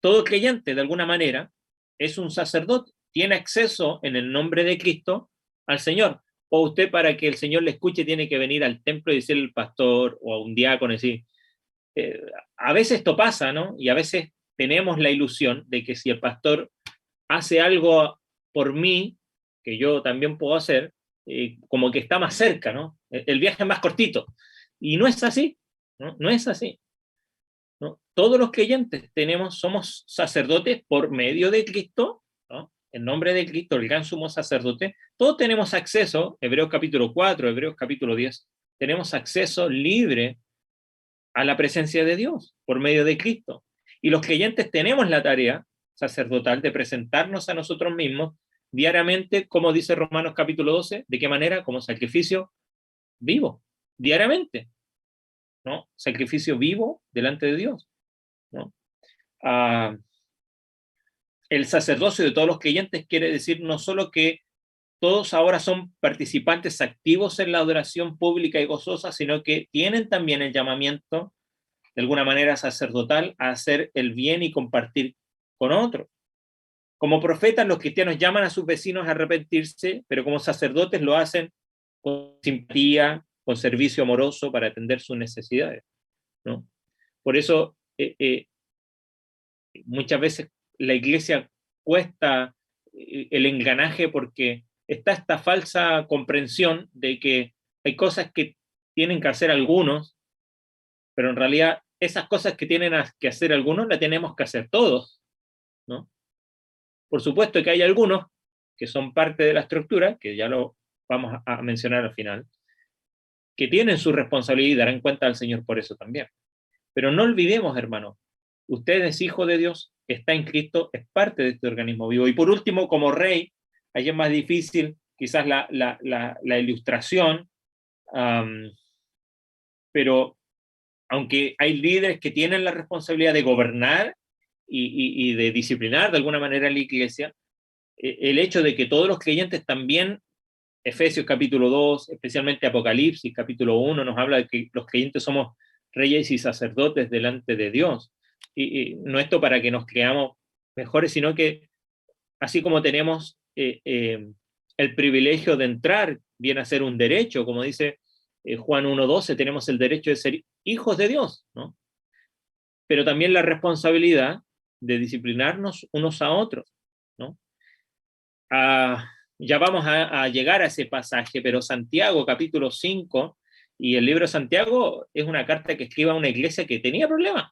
Todo creyente, de alguna manera, es un sacerdote, tiene acceso en el nombre de Cristo al Señor. O usted, para que el Señor le escuche, tiene que venir al templo y decirle al pastor o a un diácono, decir, a veces esto pasa, ¿no? Y a veces tenemos la ilusión de que si el pastor hace algo por mí, que yo también puedo hacer, como que está más cerca, ¿no? El viaje es más cortito. Y no es así, ¿no? No es así, ¿no? Todos los creyentes somos sacerdotes por medio de Cristo, ¿no? En nombre de Cristo, el gran sumo sacerdote. Todos tenemos acceso, Hebreos capítulo 4, Hebreos capítulo 10, tenemos acceso libre a la presencia de Dios por medio de Cristo. Y los creyentes tenemos la tarea sacerdotal de presentarnos a nosotros mismos diariamente, como dice Romanos capítulo 12, ¿de qué manera? Como sacrificio vivo, diariamente, ¿no? Sacrificio vivo delante de Dios, ¿no? El sacerdocio de todos los creyentes quiere decir no solo que todos ahora son participantes activos en la adoración pública y gozosa, sino que tienen también el llamamiento, de alguna manera sacerdotal, a hacer el bien y compartir con otros. Como profetas, los cristianos llaman a sus vecinos a arrepentirse, pero como sacerdotes lo hacen con simpatía, con servicio amoroso para atender sus necesidades, ¿no? Por eso, muchas veces la iglesia cuesta el engranaje porque está esta falsa comprensión de que hay cosas que tienen que hacer algunos, pero en realidad esas cosas que tienen que hacer algunos las tenemos que hacer todos, ¿no? Por supuesto que hay algunos que son parte de la estructura, que ya lo vamos a mencionar al final, que tienen su responsabilidad y darán cuenta al Señor por eso también. Pero no olvidemos, hermanos, usted es hijo de Dios, está en Cristo, es parte de este organismo vivo. Y por último, como rey, ahí es más difícil quizás la ilustración, pero aunque hay líderes que tienen la responsabilidad de gobernar y de disciplinar de alguna manera la iglesia, el hecho de que todos los creyentes también, Efesios capítulo 2, especialmente Apocalipsis capítulo 1, nos habla de que los creyentes somos reyes y sacerdotes delante de Dios. Y no esto para que nos creamos mejores, sino que así como tenemos el privilegio de entrar, viene a ser un derecho, como dice Juan 1:12, tenemos el derecho de ser hijos de Dios, ¿no? Pero también la responsabilidad de disciplinarnos unos a otros, ¿no? Ya vamos a llegar a ese pasaje, pero Santiago capítulo 5 y el libro de Santiago es una carta que escribe a una iglesia que tenía problemas.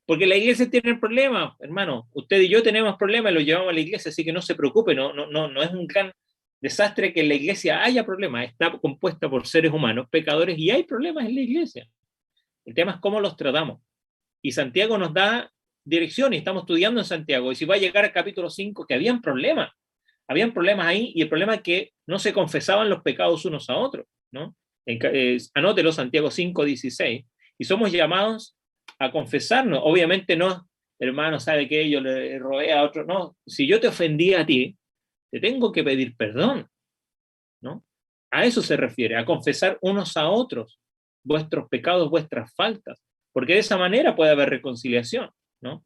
Porque la iglesia tiene problemas, hermano. Usted y yo tenemos problemas y los llevamos a la iglesia, así que no se preocupe, no es un gran desastre que en la iglesia haya problemas. Está compuesta por seres humanos, pecadores, y hay problemas en la iglesia. El tema es cómo los tratamos. Y Santiago nos da dirección, y estamos estudiando en Santiago. Y si va a llegar al capítulo 5, que habían problemas ahí, y el problema es que no se confesaban los pecados unos a otros, ¿no? Anótelo, Santiago 5:16. Y somos llamados a confesarnos. Obviamente no, hermano, ¿sabe qué? Yo le robé a otro. No, si yo te ofendí a ti, te tengo que pedir perdón, ¿no? A eso se refiere, a confesar unos a otros vuestros pecados, vuestras faltas, porque de esa manera puede haber reconciliación, ¿no?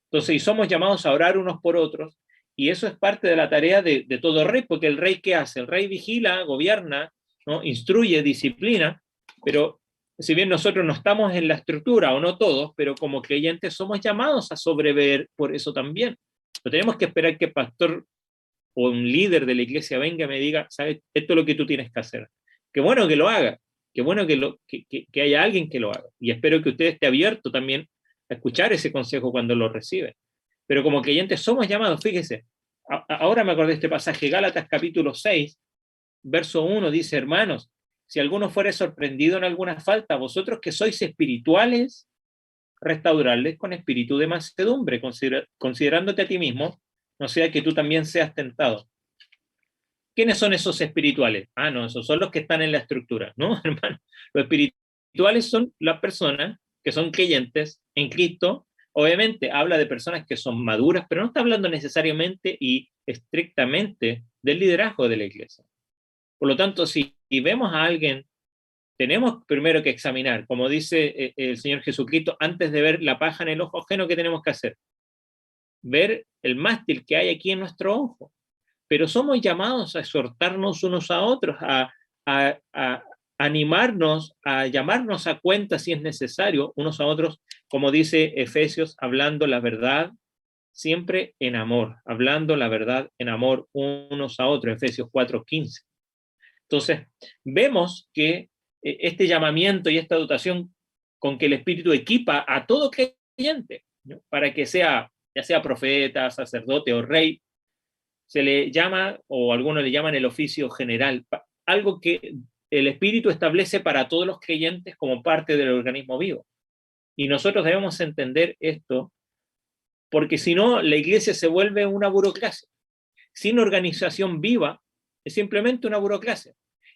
Entonces, y somos llamados a orar unos por otros, y eso es parte de la tarea de todo rey, porque el rey, ¿qué hace? El rey vigila, gobierna, ¿no? Instruye, disciplina, pero si bien nosotros no estamos en la estructura, o no todos, pero como creyentes somos llamados a sobrever por eso también. No tenemos que esperar que el pastor o un líder de la iglesia venga y me diga, ¿sabes? Esto es lo que tú tienes que hacer. Qué bueno que lo haga, qué bueno que haya alguien que lo haga. Y espero que usted esté abierto también a escuchar ese consejo cuando lo recibe. Pero como creyentes somos llamados, fíjese, ahora me acordé de este pasaje, Gálatas capítulo 6, verso 1, dice, hermanos, si alguno fuere sorprendido en alguna falta, vosotros que sois espirituales, restaurarles con espíritu de mansedumbre, considerándote a ti mismo, no sea que tú también seas tentado. ¿Quiénes son esos espirituales? Ah, no, esos son los que están en la estructura, ¿no, hermano? Los espirituales son las personas que son creyentes en Cristo. Obviamente habla de personas que son maduras, pero no está hablando necesariamente y estrictamente del liderazgo de la iglesia. Por lo tanto, si vemos a alguien, tenemos primero que examinar, como dice el Señor Jesucristo, antes de ver la paja en el ojo ajeno, ¿qué tenemos que hacer? Ver el mástil que hay aquí en nuestro ojo. Pero somos llamados a exhortarnos unos a otros, a animarnos, a llamarnos a cuenta si es necesario, unos a otros, como dice Efesios, hablando la verdad, siempre en amor, hablando la verdad en amor unos a otros, Efesios 4:15. Entonces, vemos que este llamamiento y esta dotación con que el Espíritu equipa a todo creyente, ¿no? Para que sea, ya sea profeta, sacerdote o rey, se le llama, o algunos le llaman el oficio general, algo que el Espíritu establece para todos los creyentes como parte del organismo vivo. Y nosotros debemos entender esto, porque si no, la iglesia se vuelve una burocracia. Sin organización viva, es simplemente una burocracia.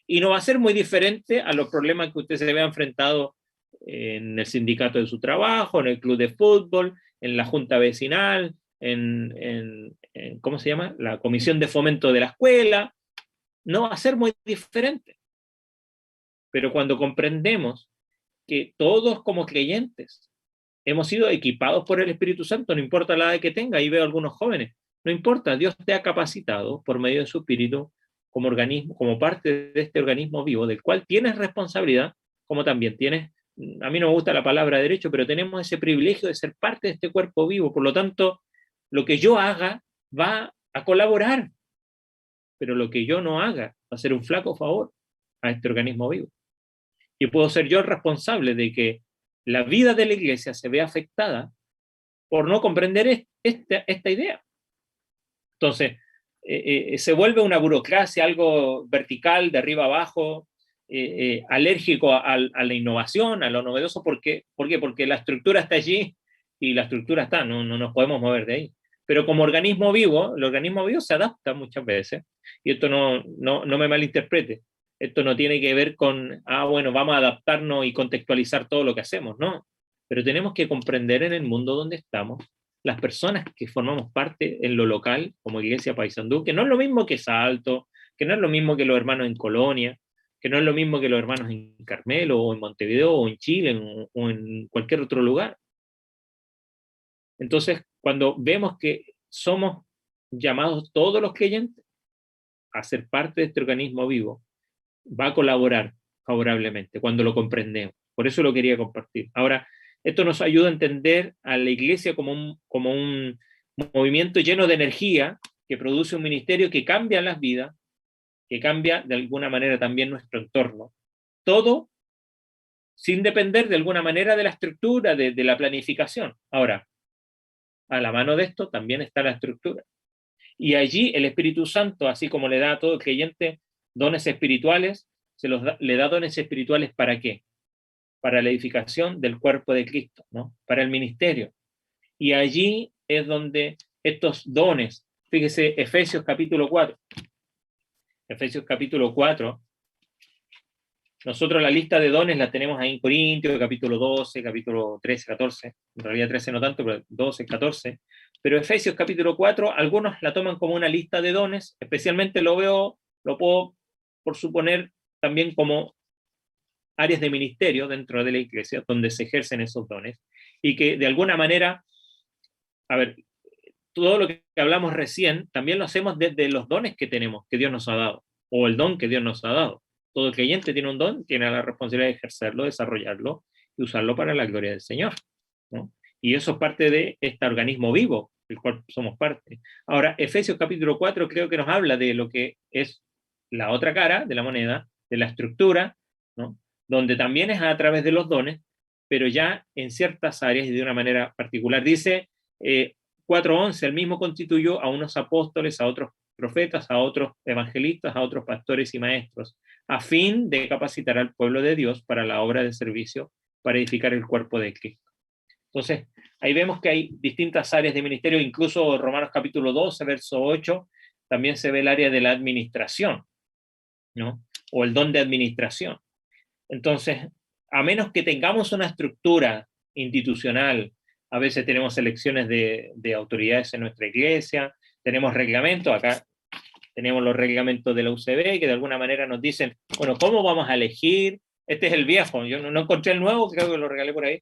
Y no va a ser muy diferente a los problemas que usted se vea enfrentado en el sindicato de su trabajo, en el club de fútbol, en la junta vecinal, en ¿cómo se llama? La comisión de fomento de la escuela. No va a ser muy diferente. Pero cuando comprendemos que todos como creyentes hemos sido equipados por el Espíritu Santo, no importa la edad que tenga, ahí veo algunos jóvenes, no importa, Dios te ha capacitado por medio de su Espíritu como organismo, como parte de este organismo vivo, del cual tienes responsabilidad, como también tienes, a mí no me gusta la palabra derecho, pero tenemos ese privilegio de ser parte de este cuerpo vivo, por lo tanto, lo que yo haga va a colaborar, pero lo que yo no haga va a ser un flaco favor a este organismo vivo. Y puedo ser yo el responsable de que la vida de la iglesia se vea afectada por no comprender esta idea. Entonces, se vuelve una burocracia, algo vertical, de arriba abajo, alérgico a la innovación, a lo novedoso. ¿Por qué? Porque la estructura está allí y la estructura está, no nos podemos mover de ahí. Pero como organismo vivo, el organismo vivo se adapta muchas veces, y esto no me malinterprete. Esto no tiene que ver con, bueno, vamos a adaptarnos y contextualizar todo lo que hacemos, no. Pero tenemos que comprender en el mundo donde estamos, las personas que formamos parte en lo local, como Iglesia Paysandú, que no es lo mismo que Salto, que no es lo mismo que los hermanos en Colonia, que no es lo mismo que los hermanos en Carmelo, o en Montevideo, o en Chile, o en cualquier otro lugar. Entonces, cuando vemos que somos llamados todos los creyentes a ser parte de este organismo vivo, va a colaborar favorablemente cuando lo comprendemos. Por eso lo quería compartir. Ahora, esto nos ayuda a entender a la iglesia como un movimiento lleno de energía que produce un ministerio que cambia las vidas, que cambia de alguna manera también nuestro entorno. Todo sin depender de alguna manera de la estructura, de la planificación. Ahora, a la mano de esto también está la estructura. Y allí el Espíritu Santo, así como le da a todo creyente dones espirituales, le da dones espirituales ¿para qué? Para la edificación del cuerpo de Cristo, ¿no? Para el ministerio. Y allí es donde estos dones, fíjese, Efesios capítulo 4. Efesios capítulo 4. Nosotros la lista de dones la tenemos ahí en Corintios, capítulo 12, capítulo 13, 14. En realidad 13 no tanto, pero 12, 14. Pero Efesios capítulo 4, algunos la toman como una lista de dones, especialmente lo puedo por suponer también como áreas de ministerio dentro de la iglesia, donde se ejercen esos dones, y que de alguna manera, todo lo que hablamos recién, también lo hacemos desde los dones que tenemos, que Dios nos ha dado, o el don que Dios nos ha dado. Todo creyente tiene un don, tiene la responsabilidad de ejercerlo, desarrollarlo, y usarlo para la gloria del Señor, ¿no? Y eso es parte de este organismo vivo, del cual somos parte. Ahora, Efesios capítulo 4 creo que nos habla de lo que es la otra cara de la moneda, de la estructura, ¿no? Donde también es a través de los dones, pero ya en ciertas áreas y de una manera particular. Dice 4:11, el mismo constituyó a unos apóstoles, a otros profetas, a otros evangelistas, a otros pastores y maestros, a fin de capacitar al pueblo de Dios para la obra de servicio, para edificar el cuerpo de Cristo. Entonces, ahí vemos que hay distintas áreas de ministerio, incluso Romanos capítulo 12, verso 8, también se ve el área de la administración, ¿no? O el don de administración. Entonces, a menos que tengamos una estructura institucional, a veces tenemos elecciones de autoridades en nuestra iglesia, tenemos reglamentos, acá tenemos los reglamentos de la UCB, que de alguna manera nos dicen, bueno, ¿cómo vamos a elegir? Este es el viejo, yo no encontré el nuevo, creo que lo regalé por ahí.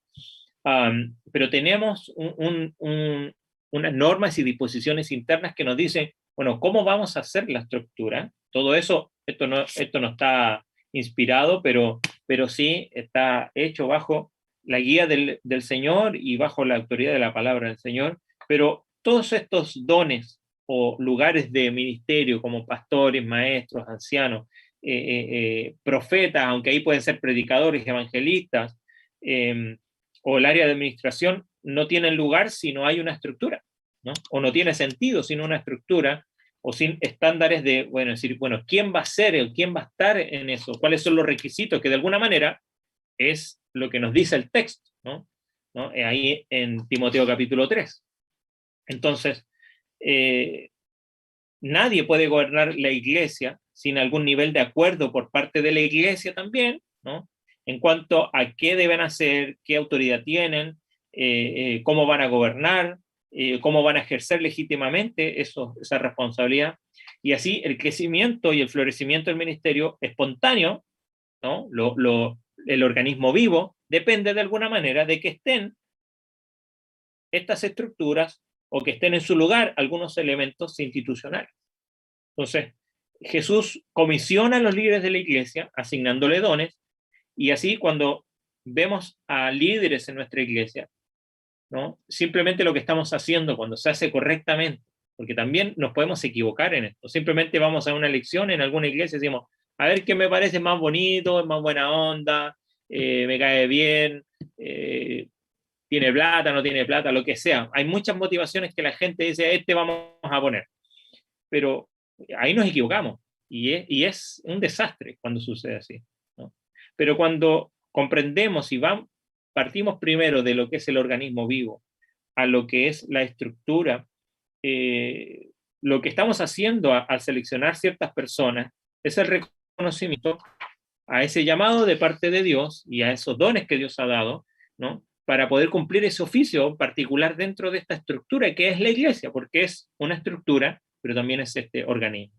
Pero tenemos unas normas y disposiciones internas que nos dicen, bueno, ¿cómo vamos a hacer la estructura? Todo eso, esto no está inspirado, pero sí está hecho bajo la guía del Señor y bajo la autoridad de la palabra del Señor. Pero todos estos dones o lugares de ministerio como pastores, maestros, ancianos, profetas, aunque ahí pueden ser predicadores, evangelistas, o el área de administración, no tienen lugar si no hay una estructura, ¿no? O no tiene sentido sin una estructura, o sin estándares de, bueno, decir, bueno, ¿quién va a ser, quién va a estar en eso? ¿Cuáles son los requisitos? Que de alguna manera es lo que nos dice el texto, ¿no? Ahí en Timoteo capítulo 3. Entonces, nadie puede gobernar la iglesia sin algún nivel de acuerdo por parte de la iglesia también, ¿no? En cuanto a qué deben hacer, qué autoridad tienen, cómo van a gobernar, cómo van a ejercer legítimamente esa responsabilidad. Y así el crecimiento y el florecimiento del ministerio espontáneo, ¿no? El organismo vivo, depende de alguna manera de que estén estas estructuras o que estén en su lugar algunos elementos institucionales. Entonces, Jesús comisiona a los líderes de la iglesia asignándole dones, y así cuando vemos a líderes en nuestra iglesia, ¿no? Simplemente lo que estamos haciendo cuando se hace correctamente, porque también nos podemos equivocar en esto, simplemente vamos a una lección en alguna iglesia y decimos, a ver qué me parece más bonito, es más buena onda, me cae bien, tiene plata, no tiene plata, lo que sea. Hay muchas motivaciones que la gente dice, este vamos a poner, pero ahí nos equivocamos, y es un desastre cuando sucede así, ¿no? Pero cuando comprendemos y partimos primero de lo que es el organismo vivo a lo que es la estructura, lo que estamos haciendo al seleccionar ciertas personas es el reconocimiento a ese llamado de parte de Dios y a esos dones que Dios ha dado, ¿no? Para poder cumplir ese oficio particular dentro de esta estructura que es la iglesia, porque es una estructura, pero también es este organismo.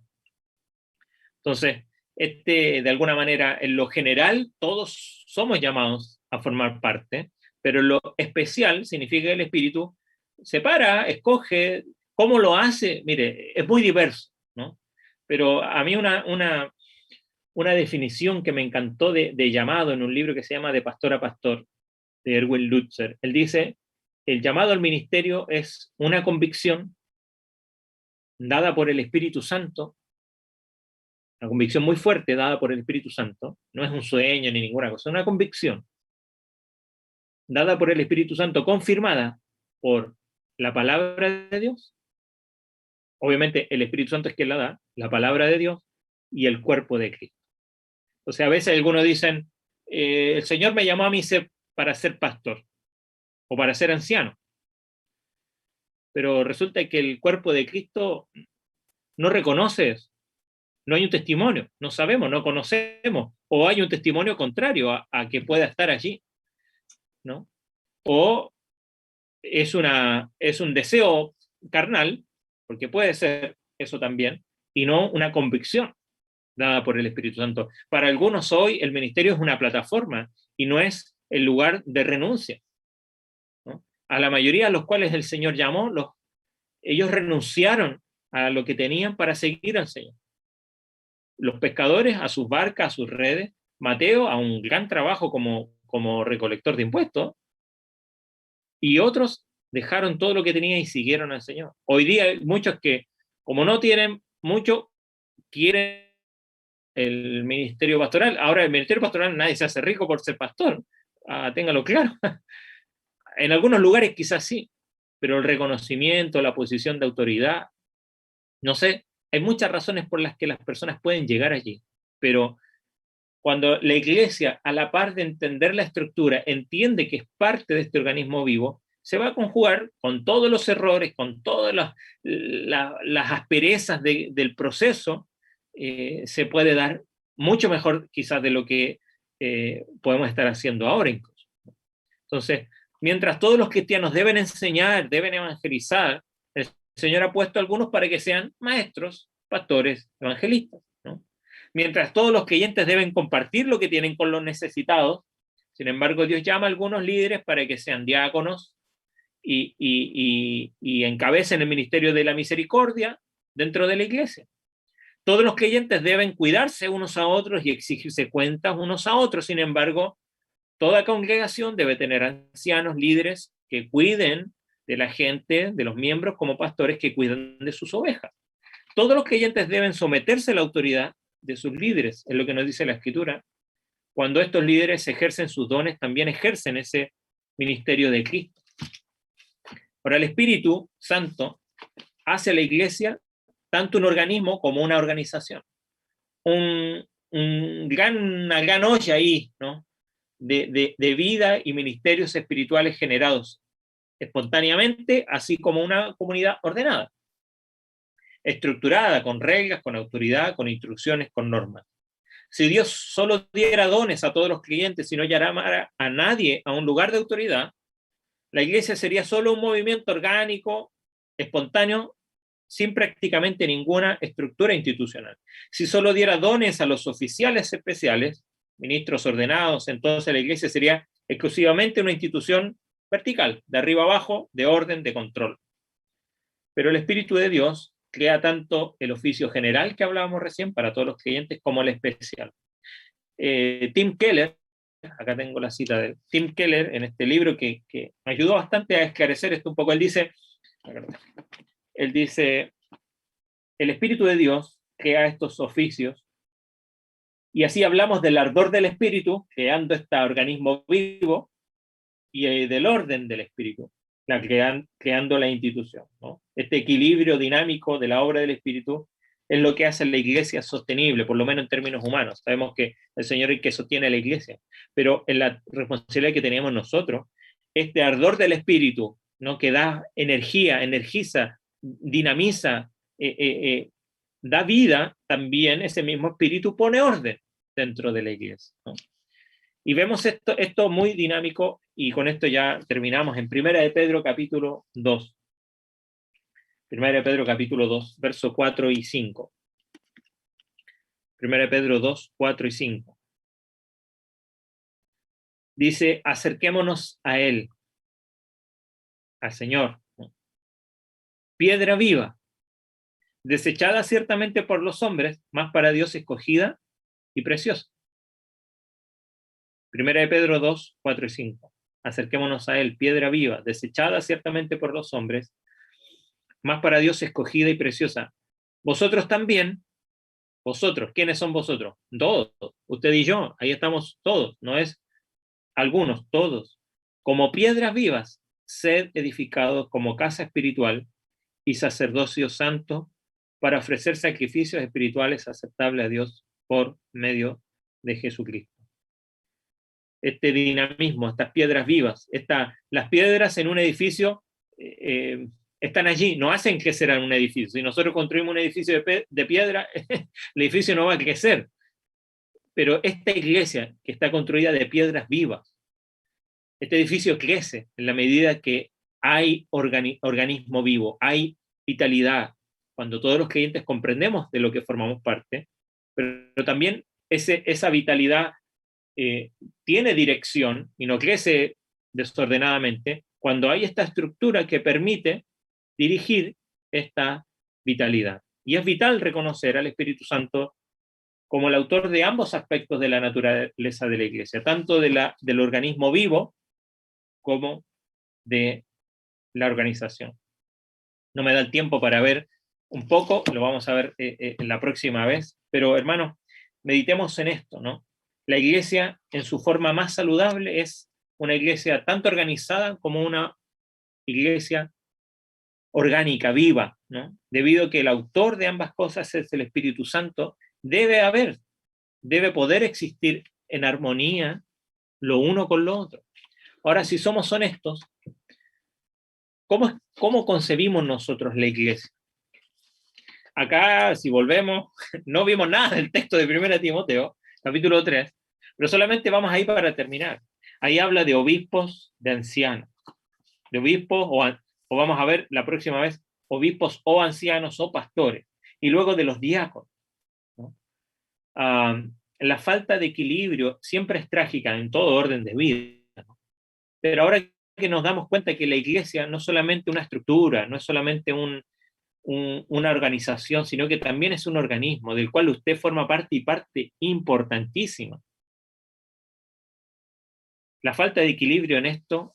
Entonces, de alguna manera, en lo general, todos somos llamados a formar parte, pero en lo especial significa que el Espíritu separa, escoge, cómo lo hace, mire, es muy diverso, ¿no? Pero a mí una definición que me encantó de llamado en un libro que se llama De Pastor a Pastor, de Erwin Lutzer, él dice, el llamado al ministerio es una convicción dada por el Espíritu Santo, una convicción muy fuerte dada por el Espíritu Santo, no es un sueño ni ninguna cosa, es una convicción dada por el Espíritu Santo, confirmada por la palabra de Dios. Obviamente el Espíritu Santo es quien la da, la palabra de Dios y el cuerpo de Cristo. O sea, a veces algunos dicen, el Señor me llamó a mí para ser pastor o para ser anciano. Pero resulta que el cuerpo de Cristo no reconoce eso. No hay un testimonio, no sabemos, no conocemos, o hay un testimonio contrario a que pueda estar allí, ¿no? O es un deseo carnal, porque puede ser eso también, y no una convicción dada por el Espíritu Santo. Para algunos hoy el ministerio es una plataforma y no es el lugar de renuncia, ¿no? A la mayoría a los cuales el Señor llamó, ellos renunciaron a lo que tenían para seguir al Señor. Los pescadores a sus barcas, a sus redes, Mateo a un gran trabajo como recolector de impuestos, y otros dejaron todo lo que tenían y siguieron al Señor. Hoy día hay muchos que, como no tienen mucho, quieren el ministerio pastoral. Ahora el ministerio pastoral nadie se hace rico por ser pastor, téngalo claro. En algunos lugares quizás sí, pero el reconocimiento, la posición de autoridad, no sé, hay muchas razones por las que las personas pueden llegar allí, pero Cuando la iglesia, a la par de entender la estructura, entiende que es parte de este organismo vivo, se va a conjugar con todos los errores, con todas las asperezas del proceso, se puede dar mucho mejor quizás de lo que podemos estar haciendo ahora incluso. Entonces, mientras todos los cristianos deben enseñar, deben evangelizar, el Señor ha puesto a algunos para que sean maestros, pastores, evangelistas, ¿no? Mientras todos los creyentes deben compartir lo que tienen con los necesitados, sin embargo, Dios llama a algunos líderes para que sean diáconos y encabecen el ministerio de la misericordia dentro de la iglesia. Todos los creyentes deben cuidarse unos a otros y exigirse cuentas unos a otros. Sin embargo, toda congregación debe tener ancianos, líderes que cuiden de la gente, de los miembros, como pastores que cuidan de sus ovejas. Todos los creyentes deben someterse a la autoridad de sus líderes, es lo que nos dice la Escritura. Cuando estos líderes ejercen sus dones, también ejercen ese ministerio de Cristo. Ahora, el Espíritu Santo hace a la iglesia tanto un organismo como una organización. Una gran olla ahí, ¿no? de vida y ministerios espirituales generados espontáneamente, así como una comunidad ordenada, estructurada, con reglas, con autoridad, con instrucciones, con normas. Si Dios solo diera dones a todos los creyentes y no llamara a nadie a un lugar de autoridad, la iglesia sería solo un movimiento orgánico, espontáneo, sin prácticamente ninguna estructura institucional. Si solo diera dones a los oficiales especiales, ministros ordenados, entonces la iglesia sería exclusivamente una institución vertical, de arriba abajo, de orden, de control. Pero el Espíritu de Dios crea tanto el oficio general que hablábamos recién para todos los creyentes como el especial. Tim Keller, acá tengo la cita de Tim Keller en este libro que me ayudó bastante a esclarecer esto un poco. Él dice, el Espíritu de Dios crea estos oficios y así hablamos del ardor del Espíritu, creando este organismo vivo, y del orden del Espíritu, creando la institución, ¿no? Este equilibrio dinámico de la obra del Espíritu es lo que hace la iglesia sostenible, por lo menos en términos humanos. Sabemos que el Señor es el que sostiene a la iglesia, pero en la responsabilidad que tenemos nosotros, este ardor del Espíritu, ¿no? Que da energía, energiza, dinamiza, da vida, también ese mismo Espíritu pone orden dentro de la iglesia, ¿no? Y vemos esto muy dinámico, y con esto ya terminamos en 1 de Pedro capítulo 2. 1 de Pedro capítulo 2, verso 4 y 5. 1 de Pedro 2, 4 y 5. Dice, acerquémonos a Él, al Señor, ¿no? Piedra viva, desechada ciertamente por los hombres, mas para Dios escogida y preciosa. 1 de Pedro 2, 4 y 5. Acerquémonos a Él, piedra viva, desechada ciertamente por los hombres, mas para Dios escogida y preciosa. Vosotros también, vosotros, ¿quiénes son vosotros? Todos, usted y yo, ahí estamos todos, no es algunos, todos. Como piedras vivas, sed edificados como casa espiritual y sacerdocio santo para ofrecer sacrificios espirituales aceptables a Dios por medio de Jesucristo. Este dinamismo, estas piedras vivas, las piedras en un edificio están allí, no hacen crecer en un edificio. Si nosotros construimos un edificio de piedra, el edificio no va a crecer. Pero esta iglesia que está construida de piedras vivas, este edificio crece en la medida que hay organismo vivo, hay vitalidad, cuando todos los creyentes comprendemos de lo que formamos parte, pero también esa vitalidad tiene dirección y no crece desordenadamente cuando hay esta estructura que permite dirigir esta vitalidad. Y es vital reconocer al Espíritu Santo como el autor de ambos aspectos de la naturaleza de la iglesia, tanto del organismo vivo como de la organización. No me da el tiempo para ver un poco, lo vamos a ver en la próxima vez, pero hermanos, meditemos en esto, ¿no? La iglesia en su forma más saludable es una iglesia tanto organizada como una iglesia orgánica, viva, ¿no? Debido a que el autor de ambas cosas es el Espíritu Santo, debe haber debe poder existir en armonía lo uno con lo otro. Ahora, si somos honestos, ¿cómo concebimos nosotros la iglesia? Acá, si volvemos, no vimos nada del texto de 1 Timoteo, capítulo 3, pero solamente vamos ahí para terminar. Ahí habla de obispos, de ancianos, de obispos, o vamos a ver la próxima vez, obispos o ancianos o pastores, y luego de los diáconos, ¿no? La falta de equilibrio siempre es trágica en todo orden de vida, ¿no? Pero ahora que nos damos cuenta que la iglesia no es solamente una estructura, no es solamente una organización, sino que también es un organismo del cual usted forma parte y parte importantísima. La falta de equilibrio en esto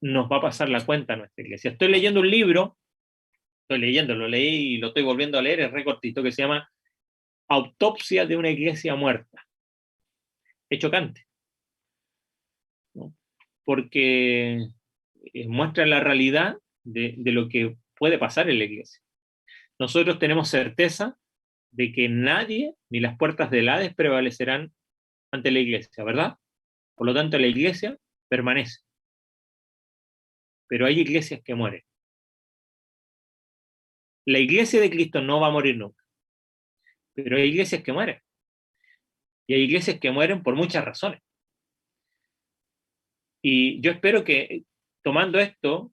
nos va a pasar la cuenta a nuestra iglesia. Estoy leyendo un libro, lo leí y lo estoy volviendo a leer, es re cortito, que se llama Autopsia de una iglesia muerta. Es chocante, ¿no? Porque muestra la realidad de lo que puede pasar en la iglesia. Nosotros tenemos certeza de que nadie, ni las puertas del Hades, prevalecerán ante la iglesia, ¿verdad? Por lo tanto, la iglesia permanece. Pero hay iglesias que mueren. La iglesia de Cristo no va a morir nunca. Pero hay iglesias que mueren. Y hay iglesias que mueren por muchas razones. Y yo espero que, tomando esto,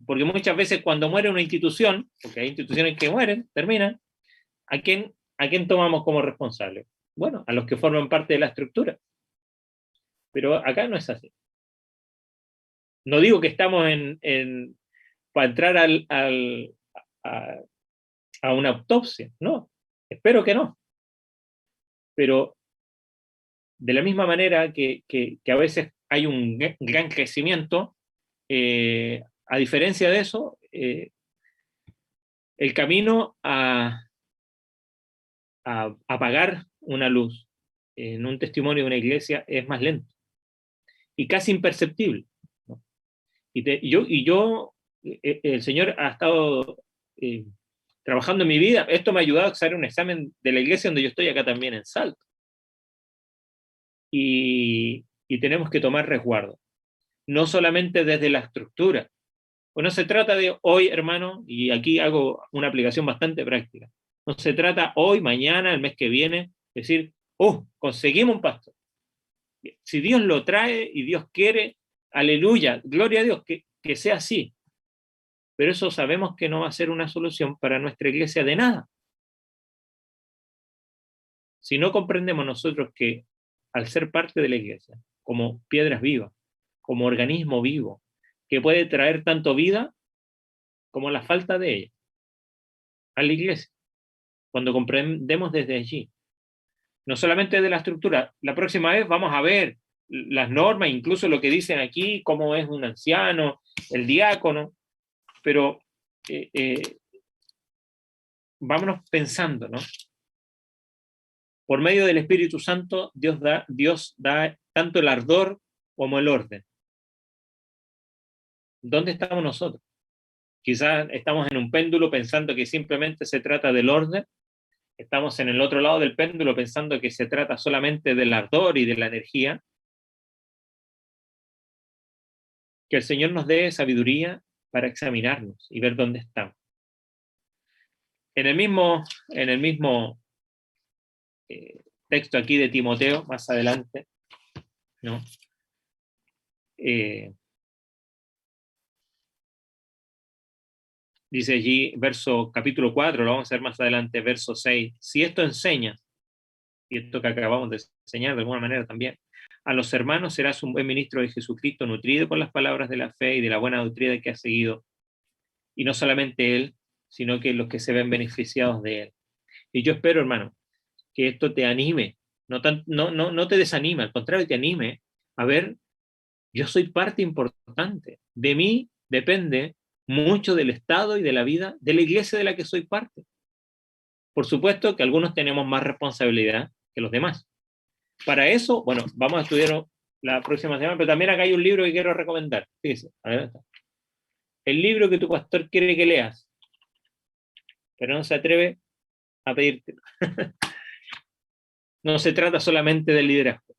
porque muchas veces cuando muere una institución, porque hay instituciones que mueren, terminan, ¿a quién tomamos como responsable? Bueno, a los que forman parte de la estructura. Pero acá no es así. No digo que estamos para entrar a una autopsia, no, espero que no. Pero de la misma manera que a veces hay un gran crecimiento, a diferencia de eso, el camino a apagar una luz en un testimonio de una iglesia es más lento y casi imperceptible, ¿no? El Señor ha estado trabajando en mi vida. Esto me ha ayudado a hacer un examen de la iglesia donde yo estoy acá también en Salto. Y tenemos que tomar resguardo, no solamente desde la estructura. Pues no se trata de hoy, hermano, y aquí hago una aplicación bastante práctica. No se trata hoy, mañana, el mes que viene, decir, conseguimos un pastor. Si Dios lo trae y Dios quiere, aleluya, gloria a Dios, que sea así. Pero eso sabemos que no va a ser una solución para nuestra iglesia de nada. Si no comprendemos nosotros que al ser parte de la iglesia, como piedras vivas, como organismo vivo, que puede traer tanto vida como la falta de ella a la iglesia, cuando comprendemos desde allí, no solamente de la estructura. La próxima vez vamos a ver las normas, incluso lo que dicen aquí, cómo es un anciano, el diácono, pero vámonos pensando, ¿no? Por medio del Espíritu Santo, Dios da tanto el ardor como el orden. ¿Dónde estamos nosotros? Quizás estamos en un péndulo pensando que simplemente se trata del orden. Estamos en el otro lado del péndulo pensando que se trata solamente del ardor y de la energía. Que el Señor nos dé sabiduría para examinarnos y ver dónde estamos. En el mismo texto aquí de Timoteo, más adelante, ¿no? Dice allí, capítulo 4, lo vamos a ver más adelante, verso 6, si esto enseña, y esto que acabamos de enseñar de alguna manera también, a los hermanos serás un buen ministro de Jesucristo, nutrido con las palabras de la fe y de la buena doctrina que has seguido, y no solamente él, sino que los que se ven beneficiados de él. Y yo espero, hermano, que esto te anime, no te desanime, al contrario, te anime a ver, yo soy parte importante, de mí depende mucho del estado y de la vida de la iglesia de la que soy parte. Por supuesto que algunos tenemos más responsabilidad que los demás. Para eso, bueno, vamos a estudiar la próxima semana, pero también acá hay un libro que quiero recomendar. Fíjese, a ver, el libro que tu pastor quiere que leas, pero no se atreve a pedirte. No se trata solamente del liderazgo,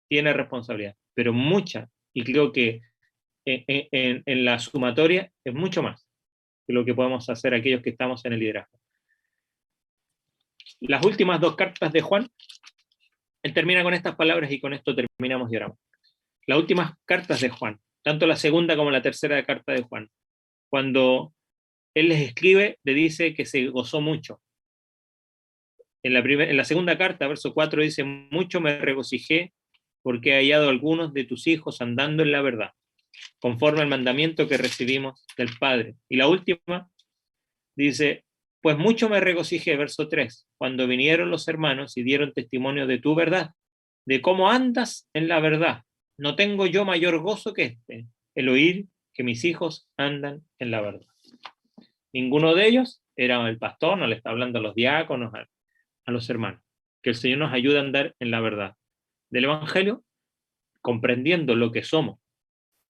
tiene responsabilidad, pero mucha, y creo que en la sumatoria es mucho más que lo que podemos hacer aquellos que estamos en el liderazgo. Las últimas dos cartas de Juan, él termina con estas palabras y con esto terminamos y oramos. Las últimas cartas de Juan, tanto la segunda como la tercera carta de Juan, cuando él les escribe, le dice que se gozó mucho. En la segunda carta, verso 4, dice: mucho me regocijé porque he hallado a algunos de tus hijos andando en la verdad, conforme al mandamiento que recibimos del Padre. Y la última dice: pues mucho me regocijé, verso 3, cuando vinieron los hermanos y dieron testimonio de tu verdad, de cómo andas en la verdad. No tengo yo mayor gozo que este, el oír que mis hijos andan en la verdad. Ninguno de ellos era el pastor, no le está hablando a los diáconos, a los hermanos. Que el Señor nos ayude a andar en la verdad del Evangelio, comprendiendo lo que somos,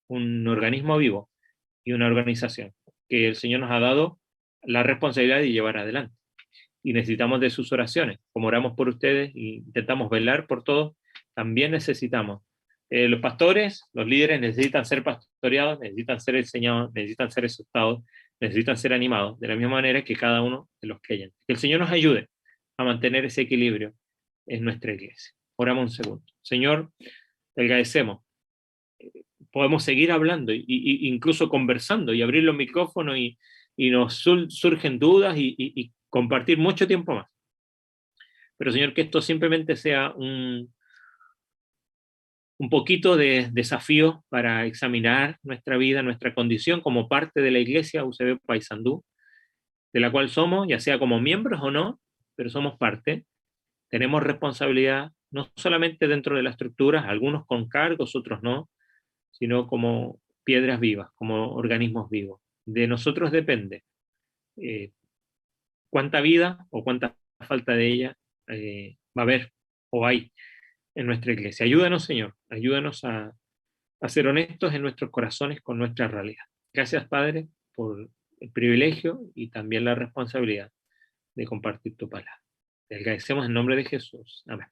un organismo vivo y una organización, que el Señor nos ha dado la responsabilidad de llevar adelante. Y necesitamos de sus oraciones. Como oramos por ustedes e intentamos velar por todos, también necesitamos. Los pastores, los líderes necesitan ser pastoreados, necesitan ser enseñados, necesitan ser exhortados, necesitan ser animados, de la misma manera que cada uno de los creyentes. Que el Señor nos ayude a mantener ese equilibrio en nuestra iglesia. Oramos un segundo. Señor, te agradecemos. Podemos seguir hablando e incluso conversando y abrir los micrófonos y nos surgen dudas y compartir mucho tiempo más. Pero Señor, que esto simplemente sea un poquito de desafío para examinar nuestra vida, nuestra condición como parte de la iglesia UCB Paysandú, de la cual somos, ya sea como miembros o no, pero somos parte. Tenemos responsabilidad, no solamente dentro de la estructura, algunos con cargos, otros no, sino como piedras vivas, como organismos vivos. De nosotros depende cuánta vida o cuánta falta de ella va a haber o hay en nuestra iglesia. Ayúdanos, Señor, ayúdanos a ser honestos en nuestros corazones con nuestra realidad. Gracias, Padre, por el privilegio y también la responsabilidad de compartir tu palabra. Te agradecemos en nombre de Jesús. Amén.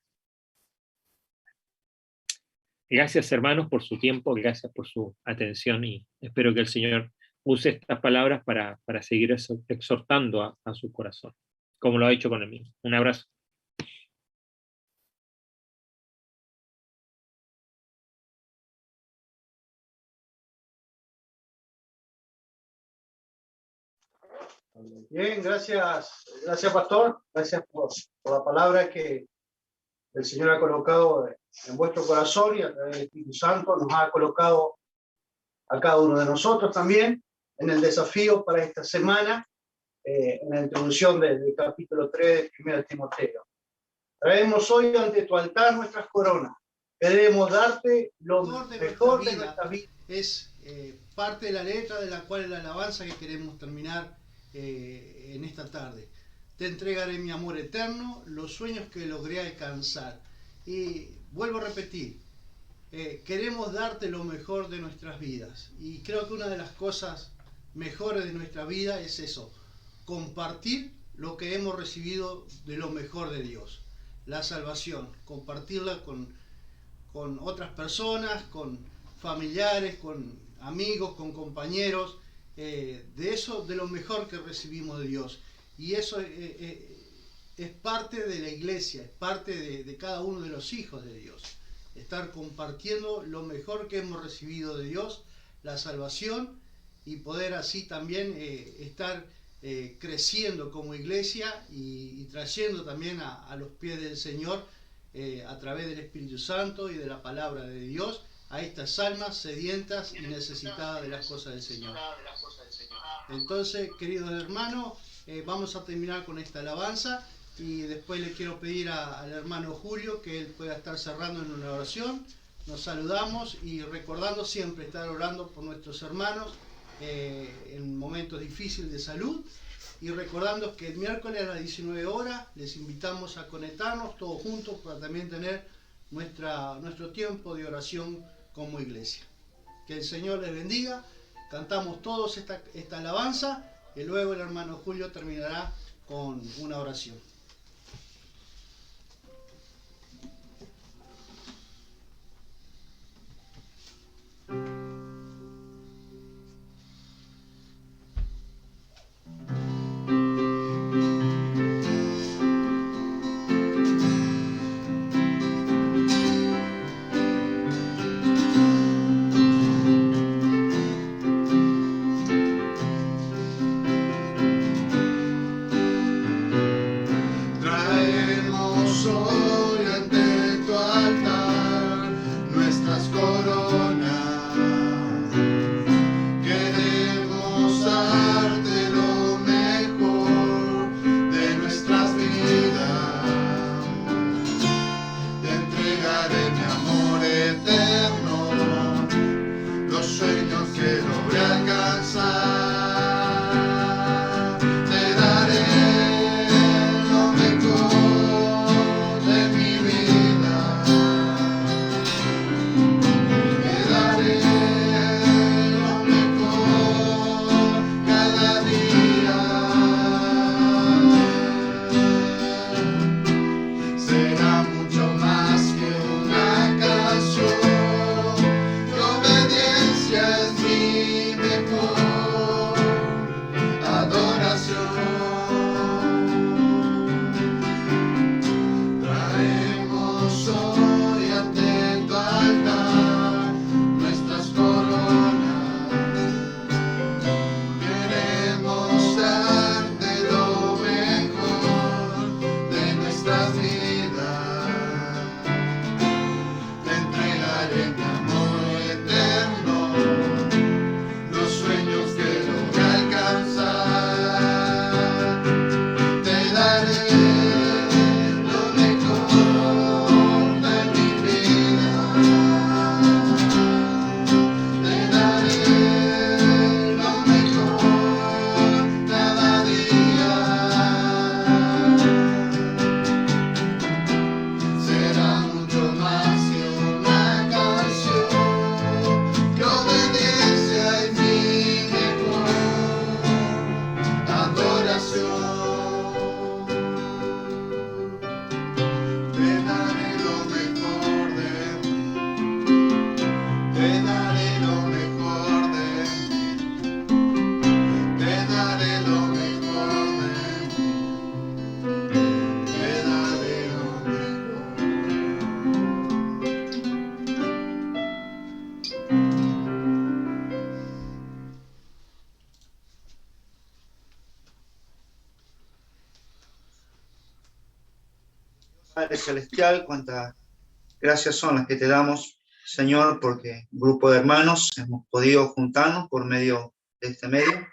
Gracias, hermanos, por su tiempo, gracias por su atención y espero que el Señor use estas palabras para seguir exhortando a su corazón, como lo ha hecho con el mío. Un abrazo. Bien, gracias, pastor. Gracias por la palabra que el Señor ha colocado en vuestro corazón y a través del Espíritu Santo nos ha colocado a cada uno de nosotros también en el desafío para esta semana, en la introducción del capítulo 3 de 1 Timoteo. Traemos hoy ante tu altar nuestras coronas. Queremos darte lo mejor de nuestra vida. Es parte de la letra de la cual la alabanza que queremos terminar en esta tarde. Te entregaré mi amor eterno, los sueños que logré alcanzar. Y vuelvo a repetir, queremos darte lo mejor de nuestras vidas. Y creo que una de las cosas mejores de nuestra vida es eso, compartir lo que hemos recibido de lo mejor de Dios. La salvación, compartirla con otras personas, con familiares, con amigos, con compañeros, de eso, de lo mejor que recibimos de Dios. Y eso es parte de la iglesia, es parte de cada uno de los hijos de Dios. Estar compartiendo lo mejor que hemos recibido de Dios, la salvación, y poder así también estar creciendo como iglesia y trayendo también a los pies del Señor, a través del Espíritu Santo y de la palabra de Dios, a estas almas sedientas y necesitadas de las cosas del Señor. Entonces, queridos hermanos, vamos a terminar con esta alabanza y después le quiero pedir al hermano Julio que él pueda estar cerrando en una oración. Nos saludamos y recordando siempre estar orando por nuestros hermanos en momentos difíciles de salud, y recordando que el miércoles a las 19 horas les invitamos a conectarnos todos juntos para también tener nuestro tiempo de oración como iglesia. Que el Señor les bendiga. Cantamos todos esta alabanza y luego el hermano Julio terminará con una oración. Padre Celestial, cuántas gracias son las que te damos, Señor, porque un grupo de hermanos hemos podido juntarnos por medio de este medio.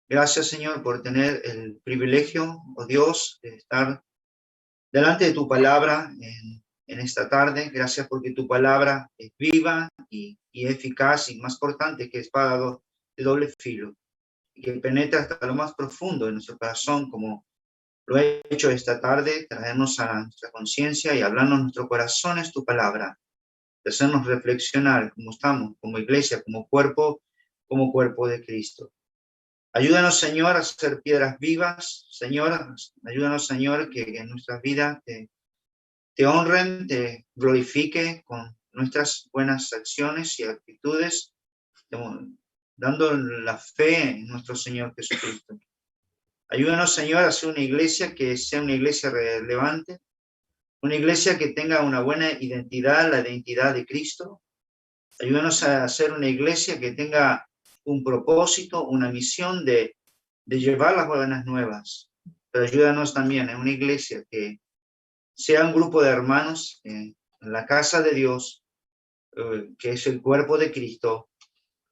Gracias, Señor, por tener el privilegio, oh Dios, de estar delante de tu palabra en esta tarde. Gracias porque tu palabra es viva y eficaz y más cortante que espada de doble filo, y que penetra hasta lo más profundo de nuestro corazón, como lo he hecho esta tarde, traernos a nuestra conciencia y hablarnos en nuestro corazón es tu palabra, de hacernos reflexionar cómo estamos como iglesia, como cuerpo de Cristo. Ayúdanos, Señor, a ser piedras vivas, Señor. Ayúdanos, Señor, que en nuestras vidas te honren, te glorifique con nuestras buenas acciones y actitudes, dando la fe en nuestro Señor Jesucristo. Ayúdanos, Señor, a ser una iglesia que sea una iglesia relevante, una iglesia que tenga una buena identidad, la identidad de Cristo. Ayúdanos a ser una iglesia que tenga un propósito, una misión de llevar las buenas nuevas. Pero ayúdanos también en una iglesia que sea un grupo de hermanos en la casa de Dios, que es el cuerpo de Cristo,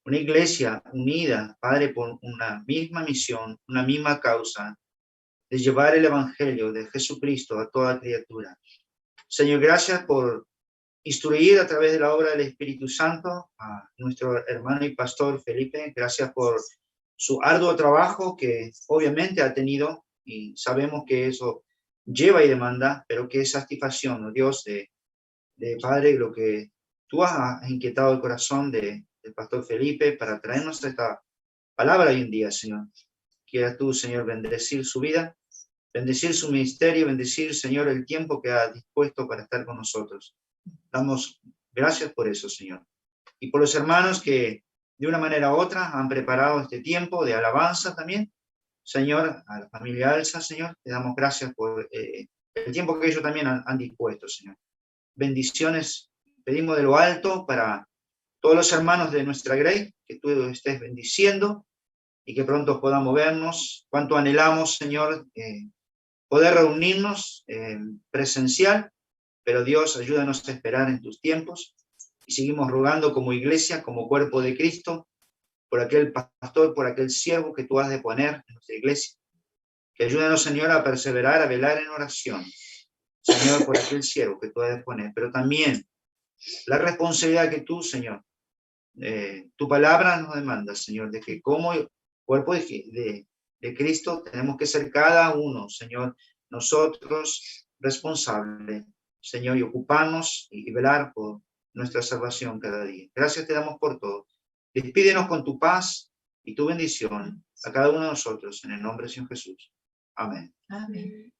una iglesia unida, Padre, por una misma misión, una misma causa, de llevar el evangelio de Jesucristo a toda criatura. Señor, gracias por instruir a través de la obra del Espíritu Santo a nuestro hermano y pastor Felipe. Gracias por su arduo trabajo que obviamente ha tenido, y sabemos que eso lleva y demanda, pero que es satisfacción, ¿no? Dios, de Padre, lo que tú has inquietado el corazón del pastor Felipe para traernos esta palabra hoy en día, Señor. Quieras tú, Señor, bendecir su vida, bendecir su ministerio, bendecir, Señor, el tiempo que ha dispuesto para estar con nosotros. Damos gracias por eso, Señor. Y por los hermanos que de una manera u otra han preparado este tiempo de alabanza también. Señor, a la familia Alza, Señor, te damos gracias por el tiempo que ellos también han dispuesto, Señor. Bendiciones, pedimos de lo alto para todos los hermanos de nuestra Grey, que tú estés bendiciendo y que pronto podamos vernos. Cuánto anhelamos, Señor, poder reunirnos presencial, pero Dios, ayúdanos a esperar en tus tiempos, y seguimos rogando como iglesia, como cuerpo de Cristo, por aquel pastor, por aquel siervo que tú has de poner en nuestra iglesia. Que ayúdanos, Señor, a perseverar, a velar en oración, Señor, por aquel siervo que tú has de poner, pero también la responsabilidad que tú, Señor, tu palabra nos demanda, Señor, de que como cuerpo de Cristo tenemos que ser cada uno, Señor, nosotros responsables, Señor, y ocuparnos y velar por nuestra salvación cada día. Gracias te damos por todo. Despídenos con tu paz y tu bendición a cada uno de nosotros, en el nombre de Señor Jesús. Amén. Amén.